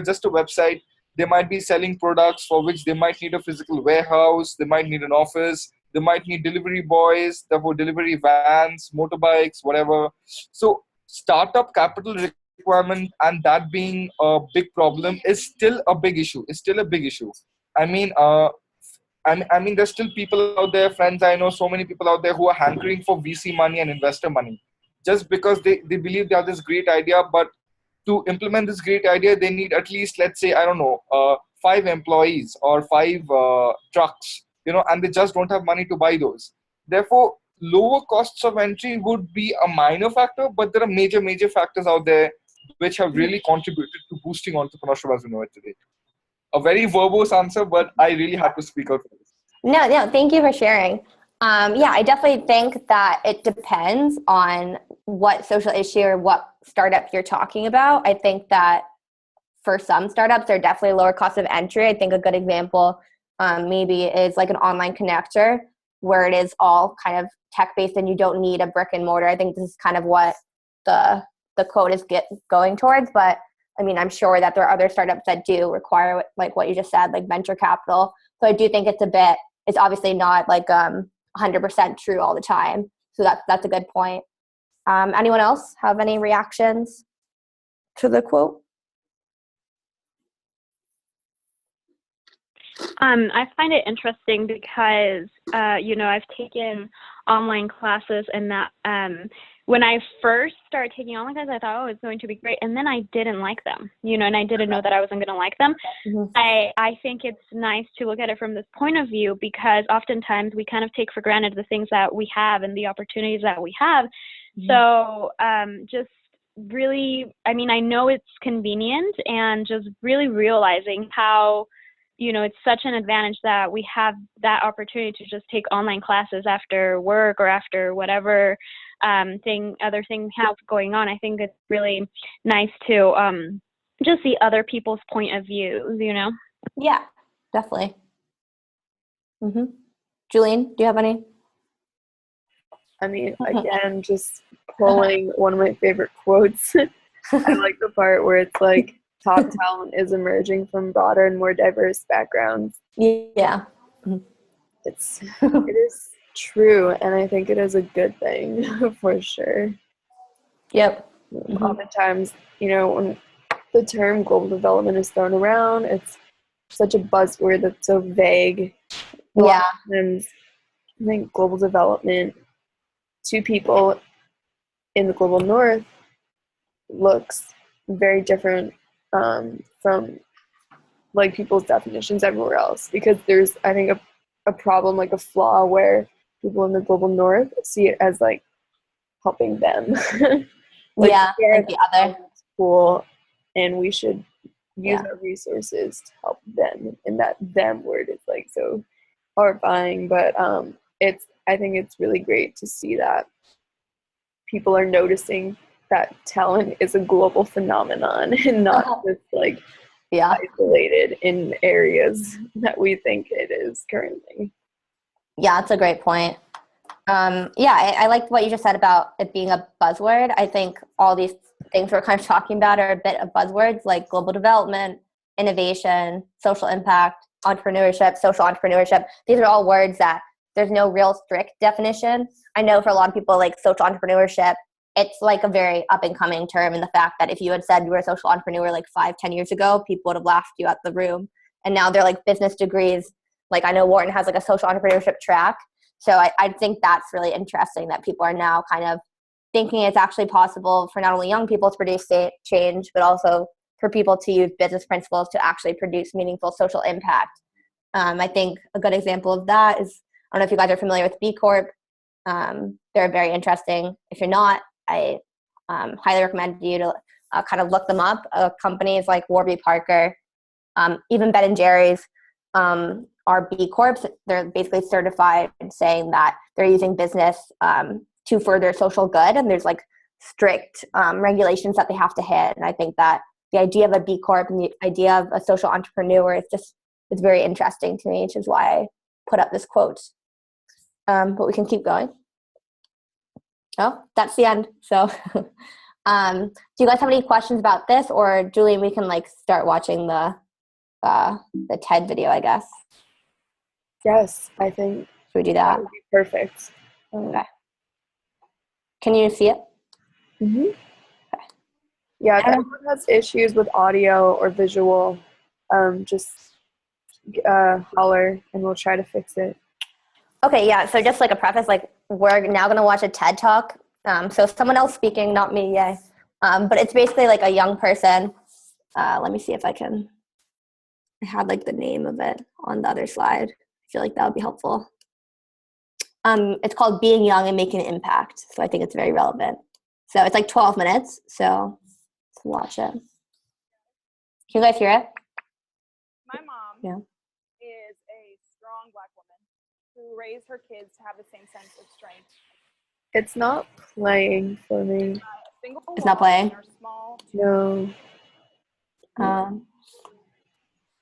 just a website, They might be selling products for which they might need a physical warehouse, they might need an office, they might need delivery boys, therefore delivery vans, motorbikes, whatever. So startup capital requirement and that being a big problem is still a big issue. It's still a big issue. I mean, I mean, there's still people out there, friends. I know so many people out there who are hankering for VC money and investor money just because they believe they have this great idea. But to implement this great idea, they need at least, let's say, I don't know, 5 employees or 5 trucks, and they just don't have money to buy those. Therefore, lower costs of entry would be a minor factor, but there are major factors out there which have really contributed to boosting entrepreneurship as we know it today. A very verbose answer, but I really had to speak out for this. No, thank you for sharing. Yeah, I definitely think that it depends on what social issue or what startup you're talking about. I think that for some startups, there are definitely lower cost of entry. I think a good example maybe is like an online connector where it is all kind of tech-based and you don't need a brick and mortar. I think this is kind of what the quote is going towards. But I mean, I'm sure that there are other startups that do require, like what you just said, like venture capital. So I do think it's obviously not like 100% true all the time. So that's a good point. Anyone else have any reactions to the quote? I find it interesting because, I've taken online classes and that when I first started taking online classes, I thought, it's going to be great. And then I didn't like them, and I didn't know that I wasn't going to like them. Mm-hmm. I think it's nice to look at it from this point of view because oftentimes we kind of take for granted the things that we have and the opportunities that we have. Mm-hmm. So just really, I know it's convenient and just really realizing how it's such an advantage that we have that opportunity to just take online classes after work or after whatever other thing we have going on. I think it's really nice to just see other people's point of views, Yeah, definitely. Mm-hmm. Julian, do you have any? Again, just pulling one of my favorite quotes. I like the part where it's like, top talent is emerging from broader and more diverse backgrounds. Yeah. It is true, and I think it is a good thing for sure. Yep. Mm-hmm. Oftentimes, when the term global development is thrown around, it's such a buzzword that's so vague. Yeah. And I think global development to people in the global north looks very different from like people's definitions everywhere else, because there's, I think, a problem, like a flaw, where people in the global north see it as like helping them. Like the other pool, and we should use our resources to help them, and that them word is like so horrifying, but I think it's really great to see that people are noticing that talent is a global phenomenon and not just like isolated in areas that we think it is currently. Yeah, that's a great point. I liked what you just said about it being a buzzword. I think all these things we're kind of talking about are a bit of buzzwords, like global development, innovation, social impact, entrepreneurship, social entrepreneurship. These are all words that there's no real strict definition. I know for a lot of people, like social entrepreneurship, it's like a very up and coming term, and the fact that if you had said you were a social entrepreneur like 5-10 years ago, people would have laughed you out the room. And now they're like business degrees. Like I know Wharton has like a social entrepreneurship track. So I think that's really interesting that people are now kind of thinking it's actually possible for not only young people to produce change, but also for people to use business principles to actually produce meaningful social impact. I think a good example of that is, I don't know if you guys are familiar with B Corp. They're very interesting. If you're not, I highly recommend you to kind of look them up. Companies like Warby Parker, even Ben & Jerry's are B Corps. They're basically certified saying that they're using business to further social good, and there's like strict regulations that they have to hit. And I think that the idea of a B Corp and the idea of a social entrepreneur is very interesting to me, which is why I put up this quote. But we can keep going. Oh, that's the end. So do you guys have any questions about this, or Julian, we can like start watching the the TED video, I guess. Yes, I think Should we do that that? would be perfect. Okay. Can you see it? Mm-hmm. Yeah, if anyone has issues with audio or visual, just holler and we'll try to fix it. Okay, yeah. So just like a preface, like we're now going to watch a TED Talk. So someone else speaking, not me, yay. But it's basically like a young person. Let me see if I had like the name of it on the other slide. I feel like that would be helpful. It's called Being Young and Making an Impact. So I think it's very relevant. So it's like 12 minutes. So let's watch it. Can you guys hear it? My mom is a strong Black woman who raised her kids to have the same sense of strength. It's not playing for me. It's not playing? No. Um,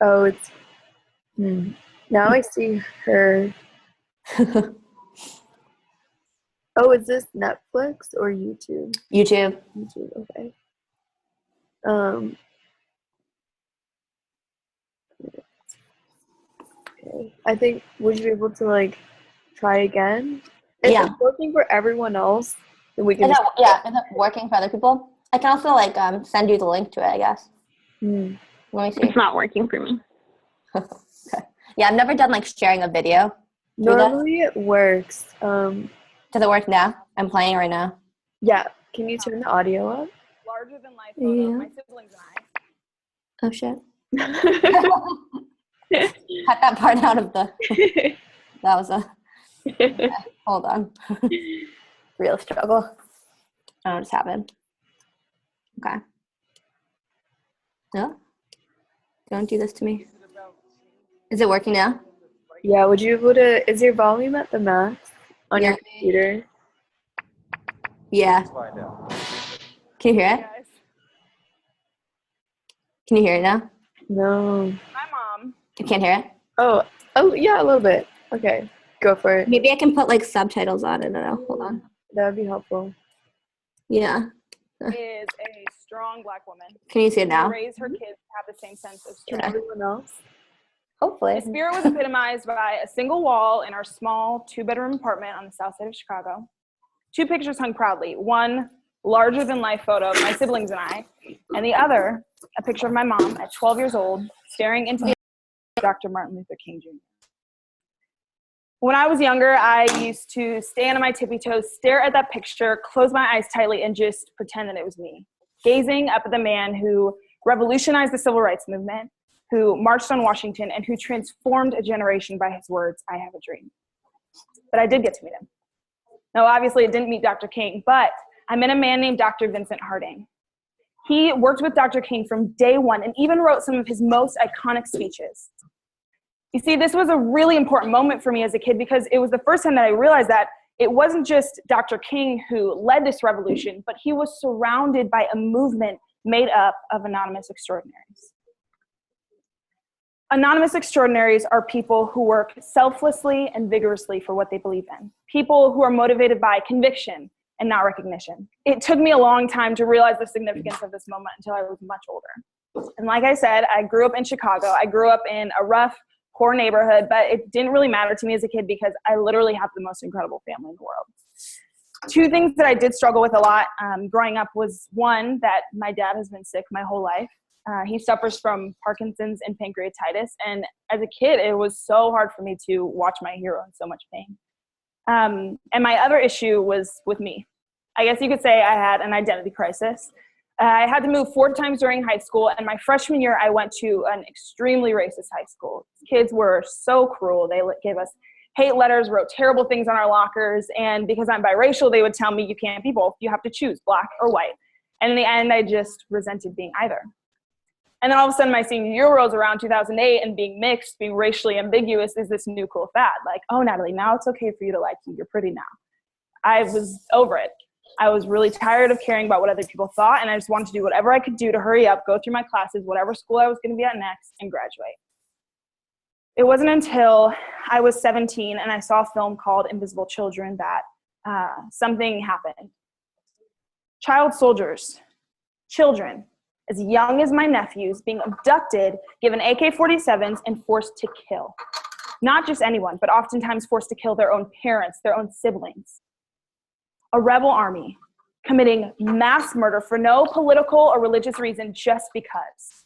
Oh, it's... Now I see her. Oh, is this Netflix or YouTube? YouTube. YouTube, okay. Okay. I think, would you be able to, like, try again? If Yeah. it's working for everyone else, then we can Is it working for other people? I can also like send you the link to it, I guess. Let me see. It's not working for me. Okay. Yeah, I've never done like sharing a video. Normally it works. Does it work now? I'm playing right now. Yeah. Can you turn the audio up? Larger than life photo of my siblings and Oh shit. Cut that part out of the. That was a. Okay, hold on. Real struggle. Oh, it just happened. Okay. No? Don't do this to me. Is it working now? Yeah, would you be able to, is your volume at the max on your computer? Yeah. Can you hear it? Yes. Can you hear it now? No. My mom. You can't hear it? Oh, yeah, a little bit. Okay, go for it. Maybe I can put like subtitles on it. I don't know. Hold on. That would be helpful. Yeah. Is a strong Black woman. Can you see it now? Who raised her kids to have the same sense of strength. Can everyone else? Hopefully. The spirit was epitomized by a single wall in our small 2-bedroom apartment on the south side of Chicago. 2 pictures hung proudly. One, larger than life photo of my siblings and I, and the other, a picture of my mom at 12 years old, staring into the eyes of Dr. Martin Luther King Jr. When I was younger, I used to stand on my tippy toes, stare at that picture, close my eyes tightly, and just pretend that it was me, gazing up at the man who revolutionized the civil rights movement, who marched on Washington, and who transformed a generation by his words, "I have a dream." But I did get to meet him. Now, obviously, I didn't meet Dr. King, but I met a man named Dr. Vincent Harding. He worked with Dr. King from day one and even wrote some of his most iconic speeches. You see, this was a really important moment for me as a kid because it was the first time that I realized that it wasn't just Dr. King who led this revolution, but he was surrounded by a movement made up of anonymous extraordinaries. Anonymous extraordinaries are people who work selflessly and vigorously for what they believe in. People who are motivated by conviction and not recognition. It took me a long time to realize the significance of this moment until I was much older. And like I said, I grew up in Chicago. I grew up in a rough, poor neighborhood, but it didn't really matter to me as a kid because I literally have the most incredible family in the world. 2 things that I did struggle with a lot growing up was one, that my dad has been sick my whole life. He suffers from Parkinson's and pancreatitis. And as a kid, it was so hard for me to watch my hero in so much pain. And my other issue was with me. I guess you could say I had an identity crisis. I had to move 4 times during high school, and my freshman year, I went to an extremely racist high school. Kids were so cruel. They gave us hate letters, wrote terrible things on our lockers, and because I'm biracial, they would tell me you can't be both. You have to choose black or white. And in the end, I just resented being either. And then all of a sudden, my senior year rolls around 2008, and being mixed, being racially ambiguous is this new cool fad. Like, oh, Natalie, now it's okay for you to like you. You're pretty now. I was over it. I was really tired of caring about what other people thought, and I just wanted to do whatever I could do to hurry up, go through my classes, whatever school I was going to be at next, and graduate. It wasn't until I was 17 and I saw a film called Invisible Children that something happened. Child soldiers, children, as young as my nephews, being abducted, given AK-47s, and forced to kill. Not just anyone, but oftentimes forced to kill their own parents, their own siblings. A rebel army committing mass murder for no political or religious reason just because.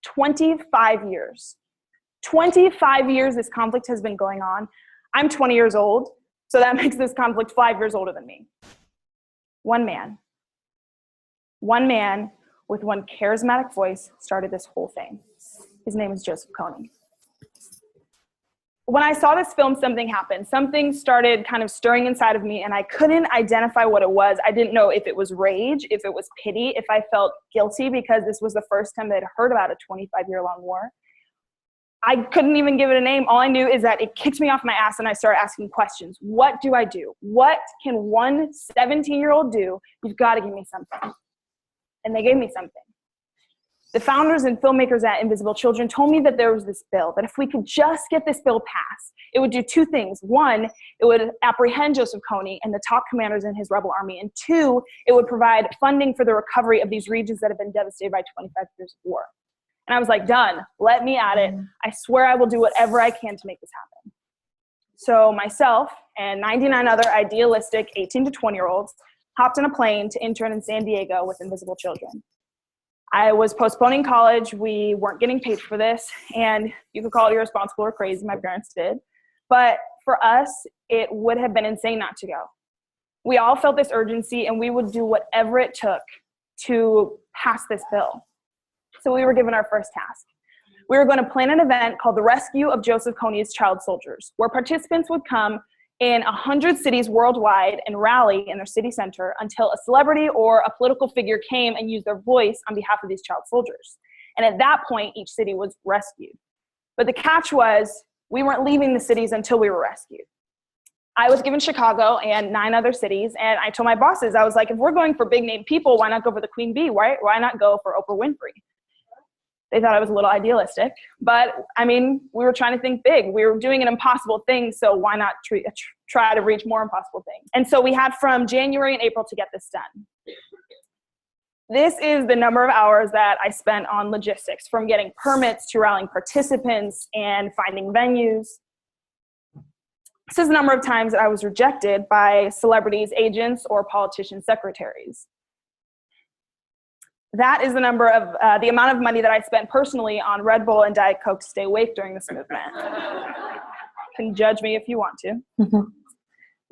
25 years. 25 years this conflict has been going on. I'm 20 years old, so that makes this conflict 5 years older than me. One man with one charismatic voice started this whole thing. His name is Joseph Kony. When I saw this film, something happened. Something started kind of stirring inside of me, and I couldn't identify what it was. I didn't know if it was rage, if it was pity, if I felt guilty because this was the first time that I'd heard about a 25-year-long war. I couldn't even give it a name. All I knew is that it kicked me off my ass, and I started asking questions. What do I do? What can one 17-year-old do? You've got to give me something. And they gave me something. The founders and filmmakers at Invisible Children told me that there was this bill, that if we could just get this bill passed, it would do two things. One, it would apprehend Joseph Kony and the top commanders in his rebel army. And two, it would provide funding for the recovery of these regions that have been devastated by 25 years of war. And I was like, done, let me at it. I swear I will do whatever I can to make this happen. So myself and 99 other idealistic 18 to 20-year-olds hopped on a plane to intern in San Diego with Invisible Children. I was postponing college. We weren't getting paid for this, and you could call it irresponsible or crazy. My parents did. But for us, it would have been insane not to go. We all felt this urgency, and we would do whatever it took to pass this bill. So we were given our first task. We were going to plan an event called the Rescue of Joseph Kony's Child Soldiers, where participants would come in 100 cities worldwide and rally in their city center until a celebrity or a political figure came and used their voice on behalf of these child soldiers. And at that point, each city was rescued. But the catch was, we weren't leaving the cities until we were rescued. I was given Chicago and 9 other cities, and I told my bosses, I was like, if we're going for big name people, why not go for the Queen Bee? Why not go for Oprah Winfrey? They thought I was a little idealistic, but I mean, we were trying to think big. We were doing an impossible thing, so why not try to reach more impossible things? And so we had from January and April to get this done. This is the number of hours that I spent on logistics, from getting permits to rallying participants and finding venues. This is the number of times that I was rejected by celebrities, agents, or politicians' secretaries. That is the number of the amount of money that I spent personally on Red Bull and Diet Coke to stay awake during this movement. You can judge me if you want to.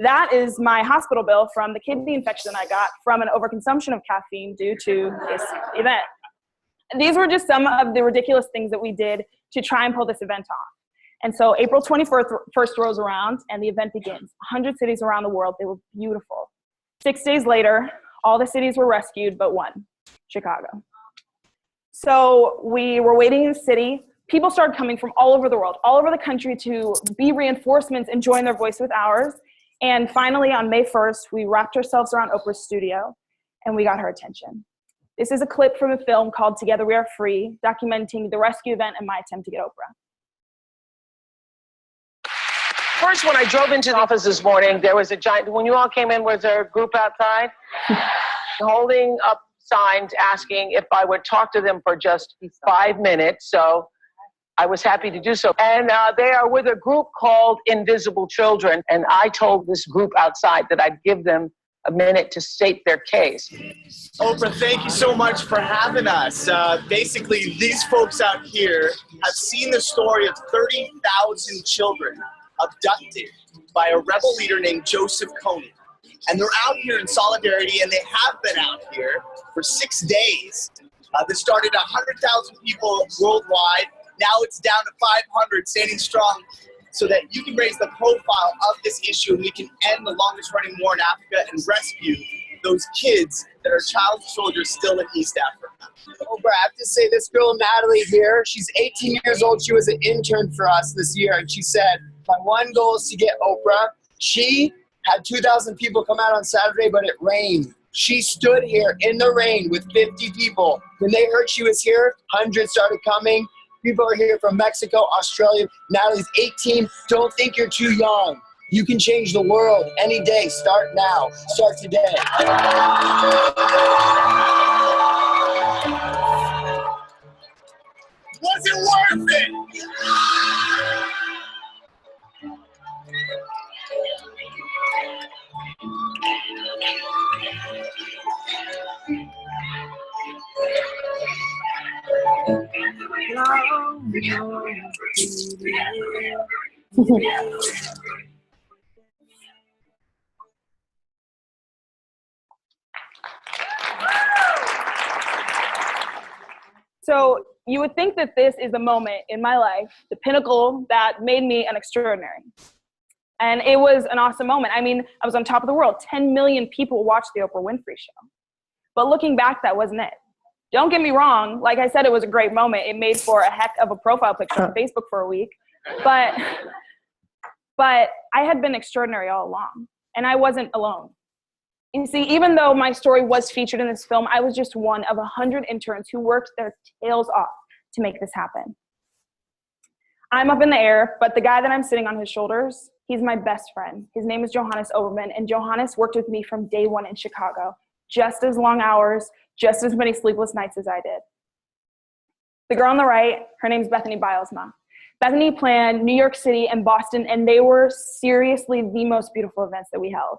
That is my hospital bill from the kidney infection I got from an overconsumption of caffeine due to this event. And these were just some of the ridiculous things that we did to try and pull this event off. And so April 21st rolls around and the event begins. 100 cities around the world. They were beautiful. 6 days later, all the cities were rescued but one. Chicago. So we were waiting in the city. People started coming from all over the world, all over the country to be reinforcements and join their voice with ours. And finally, on May 1st, we wrapped ourselves around Oprah's studio and we got her attention. This is a clip from a film called Together We Are Free, documenting the rescue event and my attempt to get Oprah. First, when I drove into the office this morning, there was a giant, when you all came in, was there a group outside holding up signs asking if I would talk to them for just 5 minutes. So I was happy to do so. And they are with a group called Invisible Children. And I told this group outside that I'd give them a minute to state their case. Oprah, thank you so much for having us. Basically, these folks out here have seen the story of 30,000 children abducted by a rebel leader named Joseph Kony. And they're out here in solidarity, and they have been out here for 6 days. This started 100,000 people worldwide. Now it's down to 500, standing strong, so that you can raise the profile of this issue and we can end the longest running war in Africa and rescue those kids that are child soldiers still in East Africa. Oprah, I have to say, this girl Natalie here, she's 18 years old. She was an intern for us this year, and she said, my one goal is to get Oprah. She had 2,000 people come out on Saturday, but it rained. She stood here in the rain with 50 people. When they heard she was here, hundreds started coming. People are here from Mexico, Australia. Natalie's 18. Don't think you're too young. You can change the world any day. Start now. Start today. Was it worth it? So you would think that this is a moment in my life, the pinnacle that made me an extraordinary. And it was an awesome moment. I mean, I was on top of the world. 10 million people watched the Oprah Winfrey Show. But looking back, that wasn't it. Don't get me wrong. Like I said, it was a great moment. It made for a heck of a profile picture on Facebook for a week. But I had been extraordinary all along. And I wasn't alone. You see, even though my story was featured in this film, I was just one of 100 interns who worked their tails off to make this happen. I'm up in the air, but the guy that I'm sitting on his shoulders, he's my best friend. His name is Johannes Oberman, and Johannes worked with me from day one in Chicago. Just as long hours, just as many sleepless nights as I did. The girl on the right, her name's Bethany Bilesma. Bethany planned New York City and Boston, and they were seriously the most beautiful events that we held.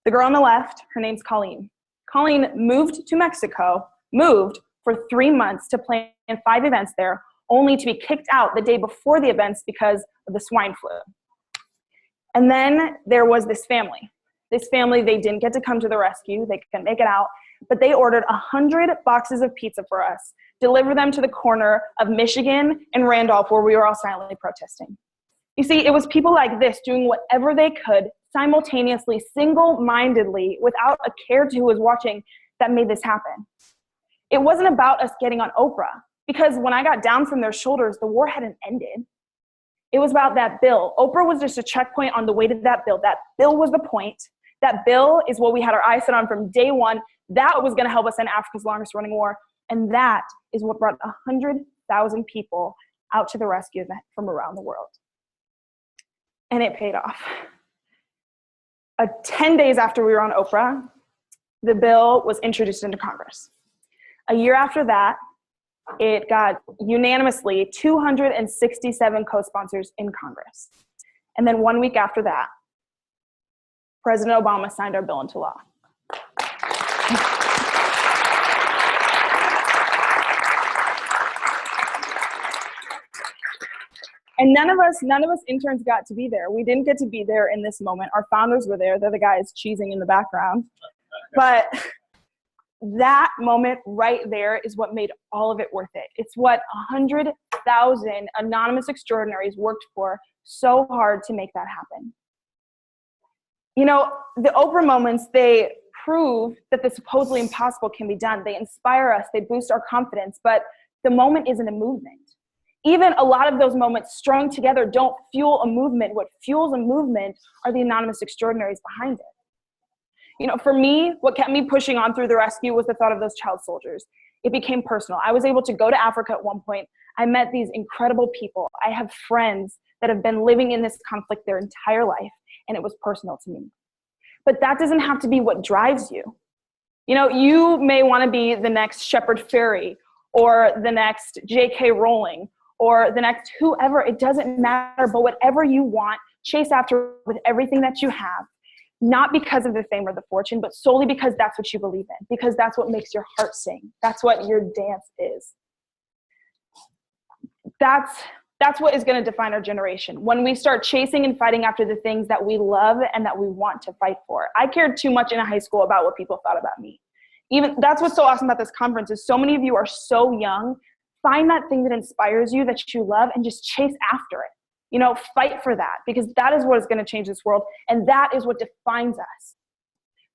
The girl on the left, her name's Colleen. Colleen moved to Mexico, moved for 3 months to plan 5 events there, only to be kicked out the day before the events because of the swine flu. And then there was this family. This family, they didn't get to come to the rescue. They couldn't make it out, but they ordered 100 boxes of pizza for us, delivered them to the corner of Michigan and Randolph, where we were all silently protesting. You see, it was people like this doing whatever they could simultaneously, single-mindedly, without a care to who was watching, that made this happen. It wasn't about us getting on Oprah, because when I got down from their shoulders, the war hadn't ended. It was about that bill. Oprah was just a checkpoint on the way to that bill. That bill was the point. That bill is what we had our eyes set on from day one. That was going to help us end Africa's longest running war. And that is what brought 100,000 people out to the rescue event from around the world. And it paid off. 10 days after we were on Oprah, the bill was introduced into Congress. A year after that, it got unanimously 267 co-sponsors in Congress. And then 1 week after that, President Obama signed our bill into law. And none of us interns got to be there. We didn't get to be there in this moment. Our founders were there. They're the guys cheesing in the background. But that moment right there is what made all of it worth it. It's what 100,000 anonymous extraordinaries worked for so hard to make that happen. You know, the Oprah moments, they prove that the supposedly impossible can be done. They inspire us, they boost our confidence, but the moment isn't a movement. Even a lot of those moments strung together don't fuel a movement. What fuels a movement are the anonymous extraordinaries behind it. You know, for me, what kept me pushing on through the rescue was the thought of those child soldiers. It became personal. I was able to go to Africa at one point. I met these incredible people. I have friends that have been living in this conflict their entire life, and it was personal to me. But that doesn't have to be what drives you. You know, you may want to be the next Shepard Fairey or the next J.K. Rowling or the next whoever. It doesn't matter, but whatever you want, chase after with everything that you have. Not because of the fame or the fortune, but solely because that's what you believe in, because that's what makes your heart sing. That's what your dance is. That's what is going to define our generation. When we start chasing and fighting after the things that we love and that we want to fight for. I cared too much in high school about what people thought about me. Even that's what's so awesome about this conference is so many of you are so young. Find that thing that inspires you, that you love, and just chase after it. You know, fight for that, because that is what is going to change this world, and that is what defines us.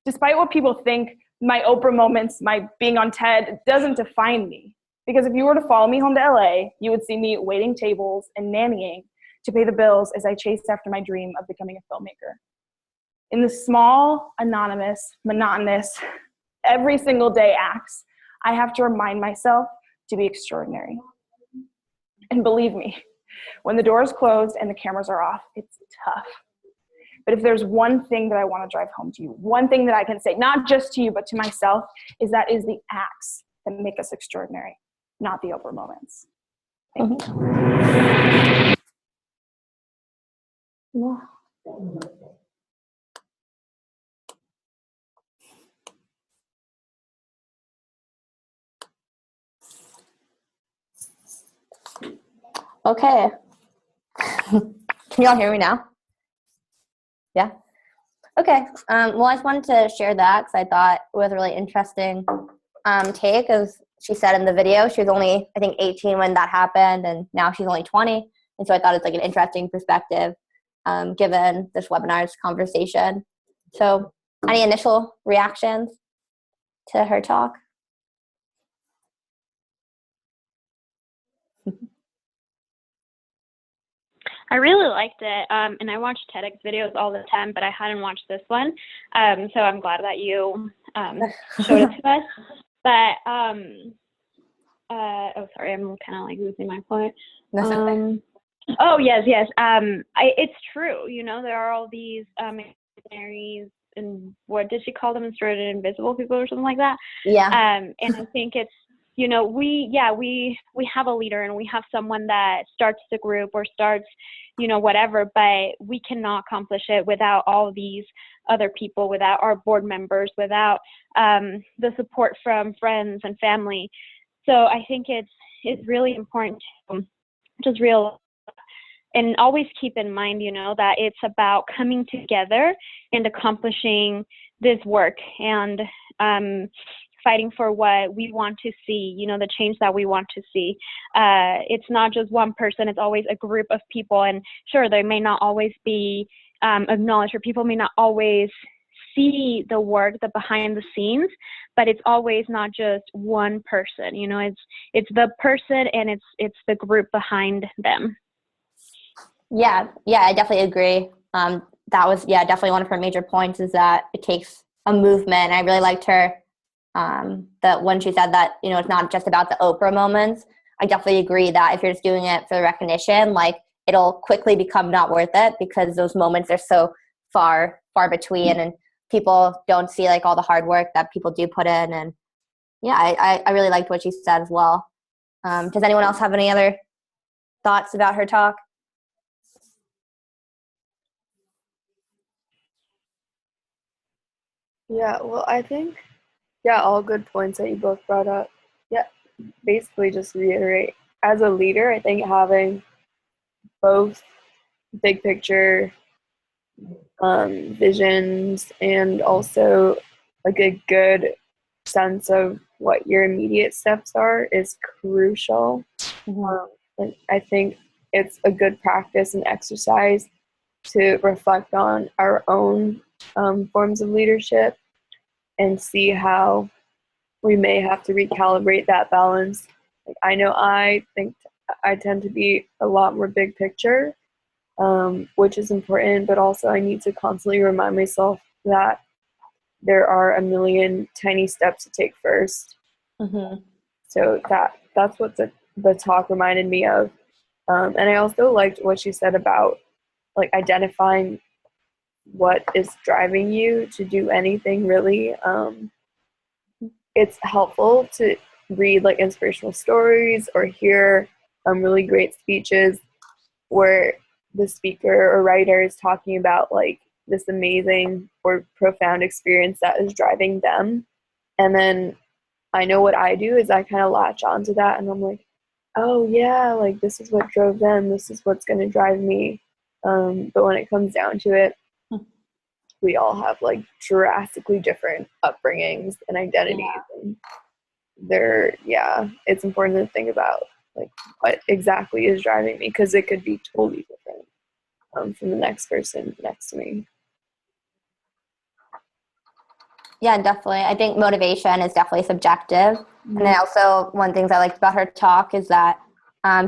Despite what people think, my Oprah moments, my being on TED, it doesn't define me. Because if you were to follow me home to LA, you would see me waiting tables and nannying to pay the bills as I chased after my dream of becoming a filmmaker. In the small, anonymous, monotonous, every single day acts, I have to remind myself to be extraordinary. And believe me, when the doors closed and the cameras are off, it's tough. But if there's one thing that I want to drive home to you, one thing that I can say, not just to you, but to myself, is that is the acts that make us extraordinary, not the Oprah moments. Yeah. Okay. Can you all hear me now? Yeah. Okay. Well, I just wanted to share that because I thought it was a really interesting take. As she said in the video, she was only, I think, 18 when that happened, and now she's only 20. And so I thought it's like an interesting perspective given this webinar's conversation. So any initial reactions to her talk? I really liked it, and I watch TEDx videos all the time, but I hadn't watched this one, so I'm glad that you showed it to us. But oh, sorry, I'm kind of like losing my point. That's okay. Oh yes. It's true. You know, there are all these missionaries, and what did she call them? Instructed invisible people or something like that. Yeah. And I think it's, you know, we have a leader and we have someone that starts the group or starts, you know, whatever, but we cannot accomplish it without all these other people, without our board members, without the support from friends and family. So I think it's really important to just realize and always keep in mind, you know, that it's about coming together and accomplishing this work and fighting for what we want to see, you know, the change that we want to see. It's not just one person, it's always a group of people. And sure, they may not always be acknowledged, or people may not always see the work, the behind the scenes, but it's always not just one person, you know, it's the person and it's the group behind them. Yeah, I definitely agree. That was, definitely one of her major points is that it takes a movement. I really liked her, that when she said that, you know, it's not just about the Oprah moments. I definitely agree that if you're just doing it for the recognition, like it'll quickly become not worth it because those moments are so far between and people don't see like all the hard work that people do put in. And yeah, I really liked what she said as well. Does anyone else have any other thoughts about her talk? Yeah, well, I think, all good points that you both brought up. Yeah, basically just reiterate, as a leader, I think having both big picture visions and also like a good sense of what your immediate steps are is crucial. And I think it's a good practice and exercise to reflect on our own forms of leadership and see how we may have to recalibrate that balance. Like, I know I think I tend to be a lot more big picture, which is important, but also I need to constantly remind myself that there are a million tiny steps to take first. So that's what the talk reminded me of. And I also liked what she said about like identifying what is driving you to do anything really. It's helpful to read like inspirational stories or hear really great speeches where the speaker or writer is talking about like this amazing or profound experience that is driving them. And then I know what I do is I kind of latch onto that and I'm like, oh yeah, like this is what drove them, this is what's going to drive me. But when it comes down to it, we all have like drastically different upbringings and identities. And it's important to think about like what exactly is driving me, because it could be totally different from the next person next to me. Yeah, definitely. I think motivation is definitely subjective. And then also one of the things I liked about her talk is that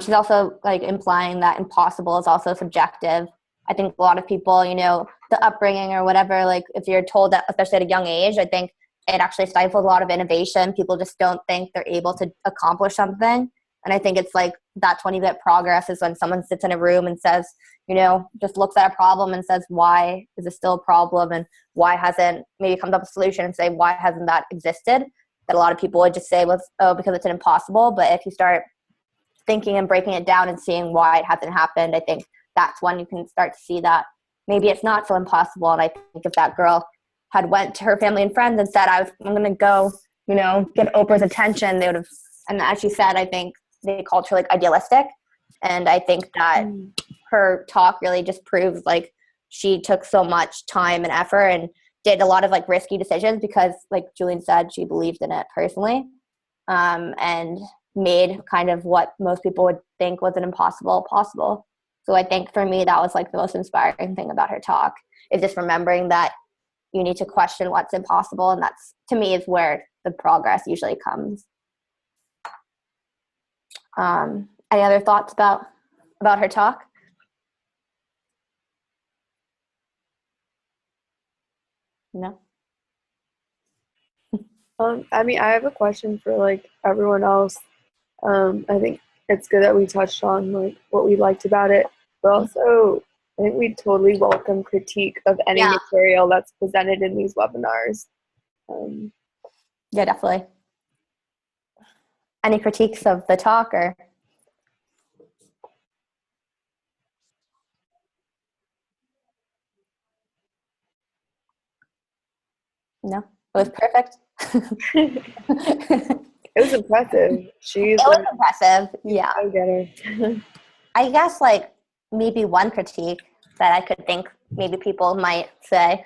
she's also like implying that impossible is also subjective. I think a lot of people, you know, the upbringing or whatever, like if you're told that, especially at a young age, I think it actually stifles a lot of innovation. People just don't think they're able to accomplish something. And I think it's like that 20-bit progress is when someone sits in a room and says, you know, just looks at a problem and says, why is it still a problem? And why hasn't, maybe comes up with a solution and say, why hasn't that existed? That a lot of people would just say, well, oh, because it's an impossible. But if you start thinking and breaking it down and seeing why it hasn't happened, I think that's when you can start to see that maybe it's not so impossible. And I think if that girl had went to her family and friends and said, I'm going to go, get Oprah's attention, they would have, and as she said, I think they called her like idealistic. And I think that her talk really just proves like she took so much time and effort and did a lot of like risky decisions because, like Julian said, she believed in it personally, and made kind of what most people would think was an impossible possible. So I think for me, that was like the most inspiring thing about her talk, is just remembering that you need to question what's impossible. And that's, to me, is where the progress usually comes. Any other thoughts about her talk? No? I mean, I have a question for like everyone else. I think it's good that we touched on like what we liked about it, but also I think we totally welcome critique of any material that's presented in these webinars. Yeah, definitely. Any critiques of the talk or? No, it was perfect. It was impressive. It was impressive. Yeah. I get her. I guess like maybe one critique that I could think maybe people might say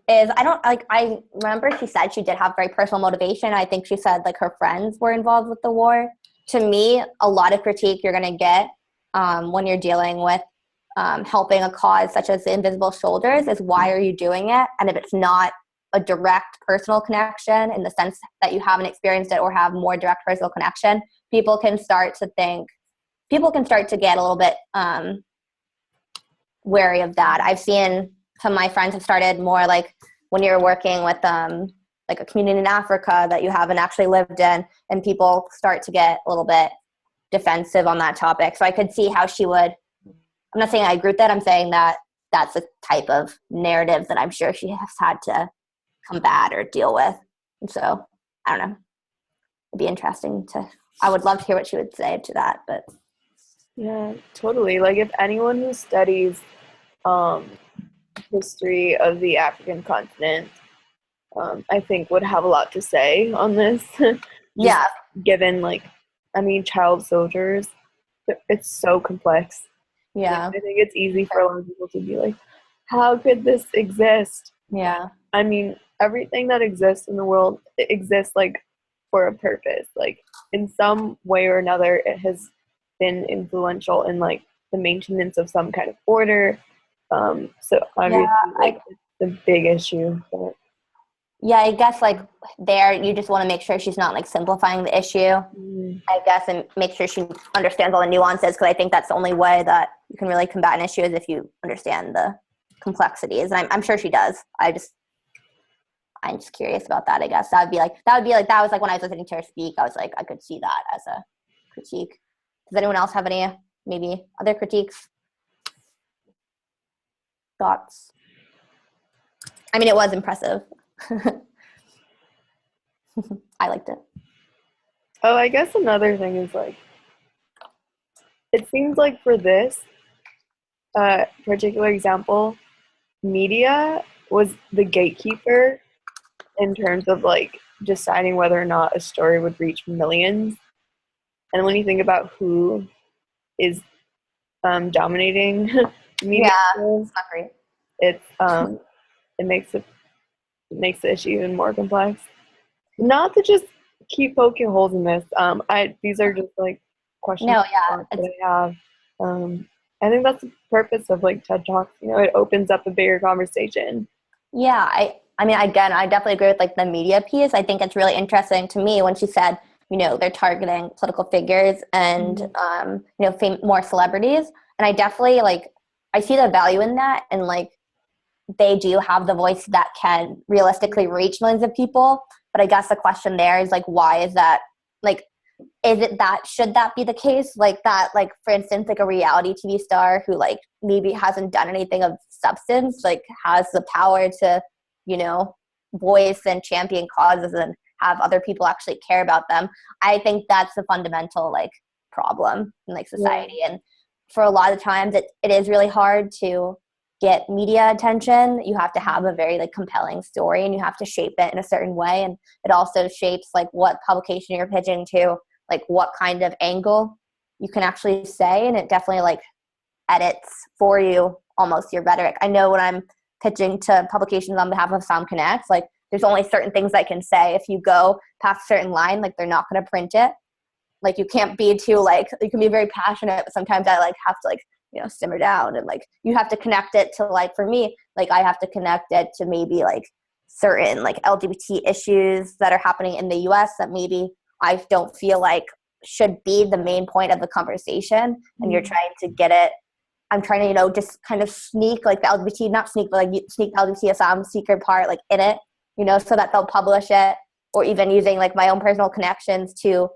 is I remember she said she did have very personal motivation. I think she said like her friends were involved with the war. To me, a lot of critique you're going to get when you're dealing with helping a cause such as the Invisible Shoulders is why are you doing it? And if it's not a direct personal connection in the sense that you haven't experienced it or have more direct personal connection, people can start to get a little bit wary of that. I've seen some of my friends have started more like when you're working with like a community in Africa that you haven't actually lived in, and people start to get a little bit defensive on that topic. So I could see how she would, I'm not saying I agree with that, I'm saying that that's a type of narrative that I'm sure she has had to combat or deal with. And so, I don't know. It'd be interesting I would love to hear what she would say to that, but. Yeah, totally. Like if anyone who studies history of the African continent, I think would have a lot to say on this. Yeah. Given child soldiers, it's so complex. Yeah. I think it's easy for a lot of people to be like, how could this exist? Yeah. I mean, everything that exists in the world, it exists like for a purpose. Like in some way or another, it has been influential in like the maintenance of some kind of order. So obviously it's a big issue. But. Yeah, I guess like there you just want to make sure she's not like simplifying the issue, I guess, and make sure she understands all the nuances, because I think that's the only way that you can really combat an issue is if you understand the complexities. And I'm sure she does. I'm just curious about that, I guess. That was like when I was listening to her speak, I was like, I could see that as a critique. Does anyone else have any maybe other critiques? Thoughts? I mean, it was impressive. I liked it. Oh, I guess another thing is like, it seems like for this particular example, media was the gatekeeper in terms of like deciding whether or not a story would reach millions. And when you think about who is dominating media, it's not great. It makes the issue even more complex. Not to just keep poking holes in this. These are just like questions that I have. I think that's the purpose of like TED Talks. It opens up a bigger conversation. Yeah, I mean, again, I definitely agree with like the media piece. I think it's really interesting to me when she said, they're targeting political figures and more celebrities. And I definitely I see the value in that, and they do have the voice that can realistically reach millions of people. But I guess the question there is why is that? Should that be the case? For instance, a reality TV star who maybe hasn't done anything of substance, has the power to, voice and champion causes and have other people actually care about them. I think that's the fundamental, problem in like society. And for a lot of times it is really hard to get media attention. You have to have a very like compelling story, and you have to shape it in a certain way. And it also shapes like what publication you're pitching to, like what kind of angle you can actually say. And it definitely like edits for you almost your rhetoric. I know when I'm pitching to publications on behalf of AslyumConnect, like there's only certain things I can say. If you go past a certain line, like they're not going to print it. Like you can't be too like, you can be very passionate, but sometimes I like have to like, you know, simmer down, and like you have to connect it to like, for me, like I have to connect it to maybe like certain like LGBT issues that are happening in the US that maybe I don't feel like should be the main point of the conversation. And you're trying to get it. I'm trying to, you know, just kind of sneak like the LGBT, not sneak, but like sneak the LGBT asylum seeker part like in it, you know, so that they'll publish it, or even using like my own personal connections to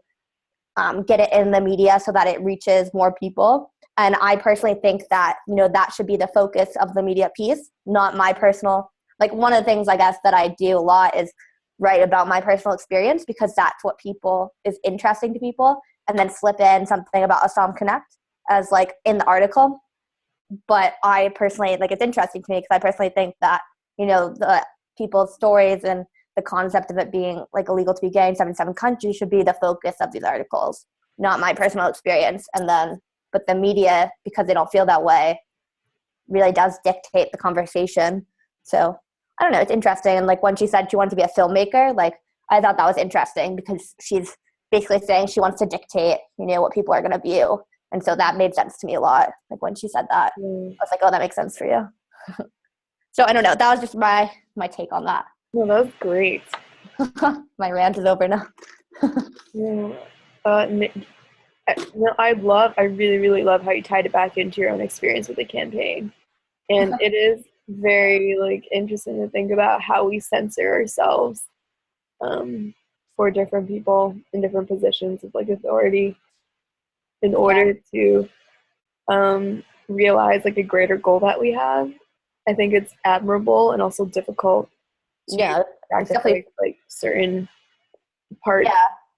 get it in the media so that it reaches more people. And I personally think that, you know, that should be the focus of the media piece, not my personal, like one of the things I guess that I do a lot is write about my personal experience, because that's what people is interesting to people, and then slip in something about AslyumConnect as like in the article. But I personally, like, it's interesting to me because I personally think that, you know, the people's stories and the concept of it being like illegal to be gay in 77 countries should be the focus of these articles, not my personal experience. And then, but the media, because they don't feel that way, really does dictate the conversation. So I don't know, it's interesting. And like when she said she wanted to be a filmmaker, like I thought that was interesting because she's basically saying she wants to dictate, you know, what people are going to view. And so that made sense to me a lot. Like when she said that, I was like, oh, that makes sense for you. So I don't know. That was just my take on that. No, that was great. My rant is over now. I really, really love how you tied it back into your own experience with the campaign. And it is very like interesting to think about how we censor ourselves for different people in different positions of like authority in order to realize like a greater goal that we have. I think it's admirable and also difficult to practice like certain parts.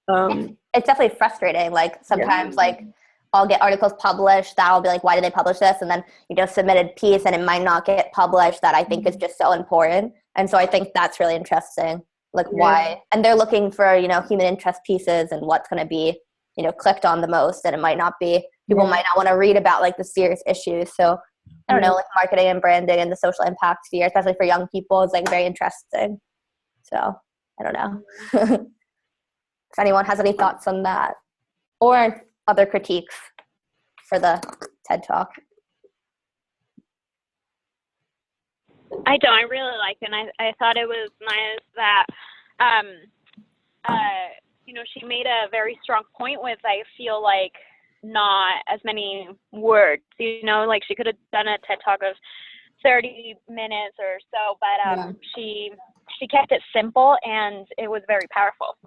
It's definitely frustrating. Like sometimes like I'll get articles published that I'll be like, why did they publish this? And then, you know, submitted piece and it might not get published that I think is just so important. And so I think that's really interesting. Like why, and they're looking for, you know, human interest pieces and what's going to be, you know, clicked on the most, and it might not be, people might not want to read about like the serious issues. So I don't know, like marketing and branding and the social impact sphere, especially for young people, is like very interesting. So I don't know. If anyone has any thoughts on that or other critiques for the TED Talk. I don't. I really liked it. And I thought it was nice that, you know, she made a very strong point with, I feel like, not as many words, you know, like she could have done a TED Talk of 30 minutes or so, but she kept it simple and it was very powerful.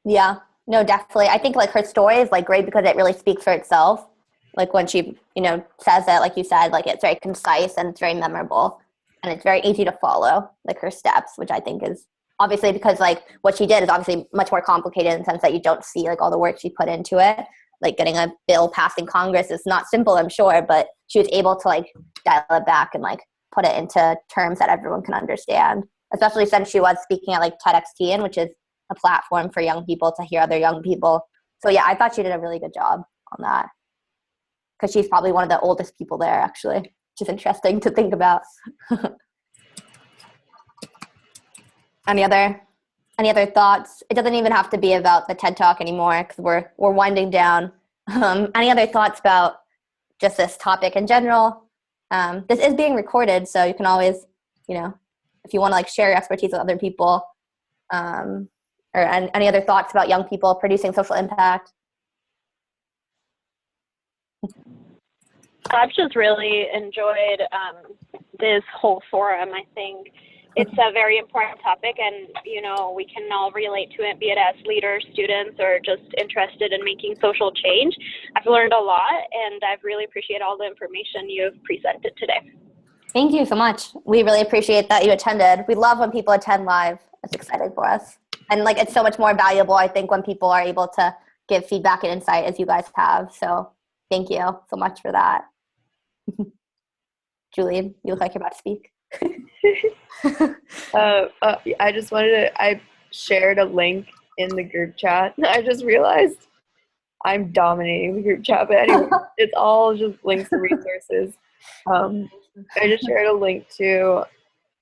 Yeah, no, definitely. I think like her story is like great because it really speaks for itself. Like when she, you know, says it, like you said, like it's very concise and it's very memorable and it's very easy to follow, like her steps, which I think is obviously because like what she did is obviously much more complicated in the sense that you don't see like all the work she put into it. Like getting a bill passed in Congress is not simple, I'm sure, but she was able to like dial it back and like put it into terms that everyone can understand, especially since she was speaking at like TEDxTN, which is a platform for young people to hear other young people. So yeah, I thought she did a really good job on that because she's probably one of the oldest people there, actually, which is interesting to think about. Any other thoughts? It doesn't even have to be about the TED Talk anymore because we're winding down. Any other thoughts about just this topic in general? This is being recorded, so you can always, you know, if you want to like share your expertise with other people, or any other thoughts about young people producing social impact. I've just really enjoyed this whole forum. I think it's a very important topic, and you know, we can all relate to it, be it as leaders, students, or just interested in making social change. I've learned a lot, and I've really appreciated all the information you've presented today. Thank you so much. We really appreciate that you attended. We love when people attend live. It's exciting for us. And like, it's so much more valuable, I think, when people are able to give feedback and insight as you guys have. So thank you so much for that. Julian, you look like you're about to speak. I just I shared a link in the group chat. I just realized I'm dominating the group chat, but anyway, it's all just links to resources. I just shared a link to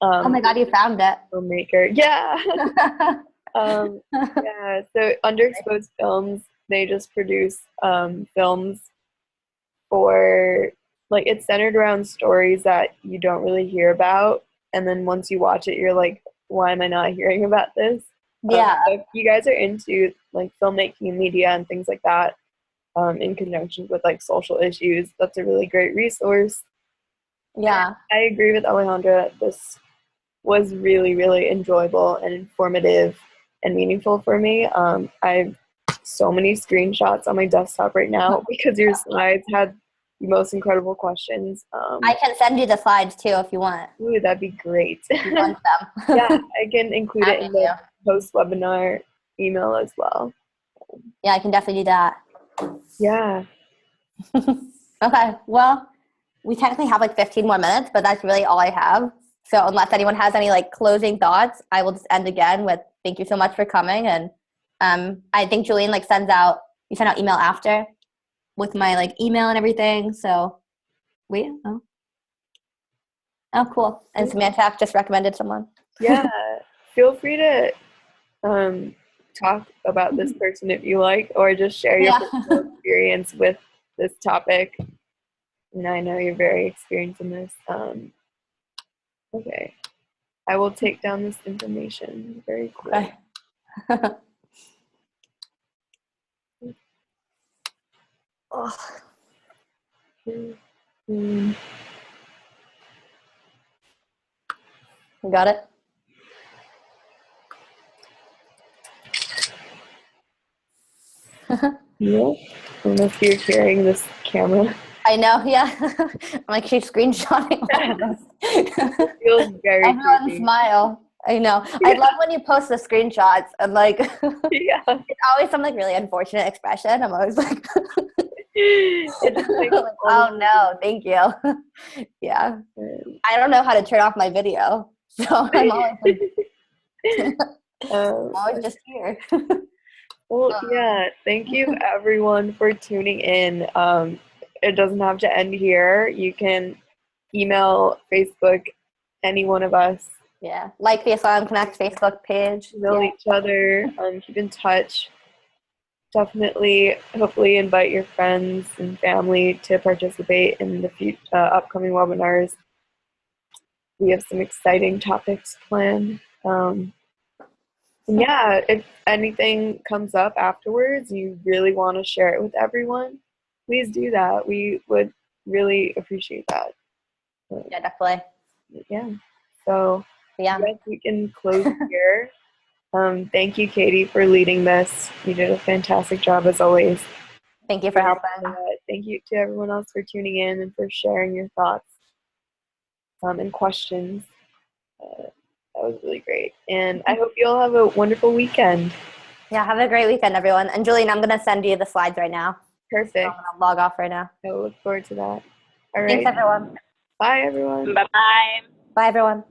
oh my God, you found it. Filmmaker. Yeah. Yeah, so Underexposed Films, they just produce films for, like, it's centered around stories that you don't really hear about, and then once you watch it, you're like, why am I not hearing about this? Yeah. So if you guys are into, like, filmmaking, media, and things like that, in conjunction with, like, social issues, that's a really great resource. Yeah. I agree with Alejandra. This was really, really enjoyable and informative and meaningful for me. I have so many screenshots on my desktop right now because your slides had the most incredible questions. I can send you the slides too if you want. Ooh, that'd be great. You want them. Yeah, I can include it in the post-webinar email as well. Yeah, I can definitely do that. Yeah. Okay, well, we technically have like 15 more minutes, but that's really all I have. So unless anyone has any like closing thoughts, I will just end again with thank you so much for coming. And I think Julian like send out email after with my like email and everything. So oh cool. And Samantha just recommended someone. Yeah. Feel free to talk about this person if you like, or just share your personal experience with this topic. And I know you're very experienced in this. Okay. I will take down this information very quickly. Okay. Oh. You got it? Yeah. I don't know if you're carrying this camera. I know, yeah. I'm like, she's screenshotting all of us. It feels very Everyone creepy. smile. I know. I love when you post the screenshots and like Yeah. it's always some like really unfortunate expression. I'm always like, It just makes like oh no, thank you. Yeah. I don't know how to turn off my video. So I'm always like, I'm always just here. Well, yeah, thank you everyone for tuning in. It doesn't have to end here. You can email, Facebook, any one of us. Yeah. Like the AslyumConnect Facebook page. Email each other, keep in touch. Definitely, hopefully invite your friends and family to participate in the upcoming webinars. We have some exciting topics planned. And yeah, if anything comes up afterwards, you really want to share it with everyone, please do that. We would really appreciate that. Yeah, definitely. Yeah. So Yeah. I guess we can close here. Thank you, Katie, for leading this. You did a fantastic job as always. Thank you for helping. Thank you to everyone else for tuning in and for sharing your thoughts and questions. That was really great. And I hope you all have a wonderful weekend. Yeah, have a great weekend, everyone. And Julian, I'm going to send you the slides right now. Perfect. So I'm going to log off right now. I will look forward to that. All right. Thanks, everyone. Bye, everyone. Bye-bye. Bye, everyone.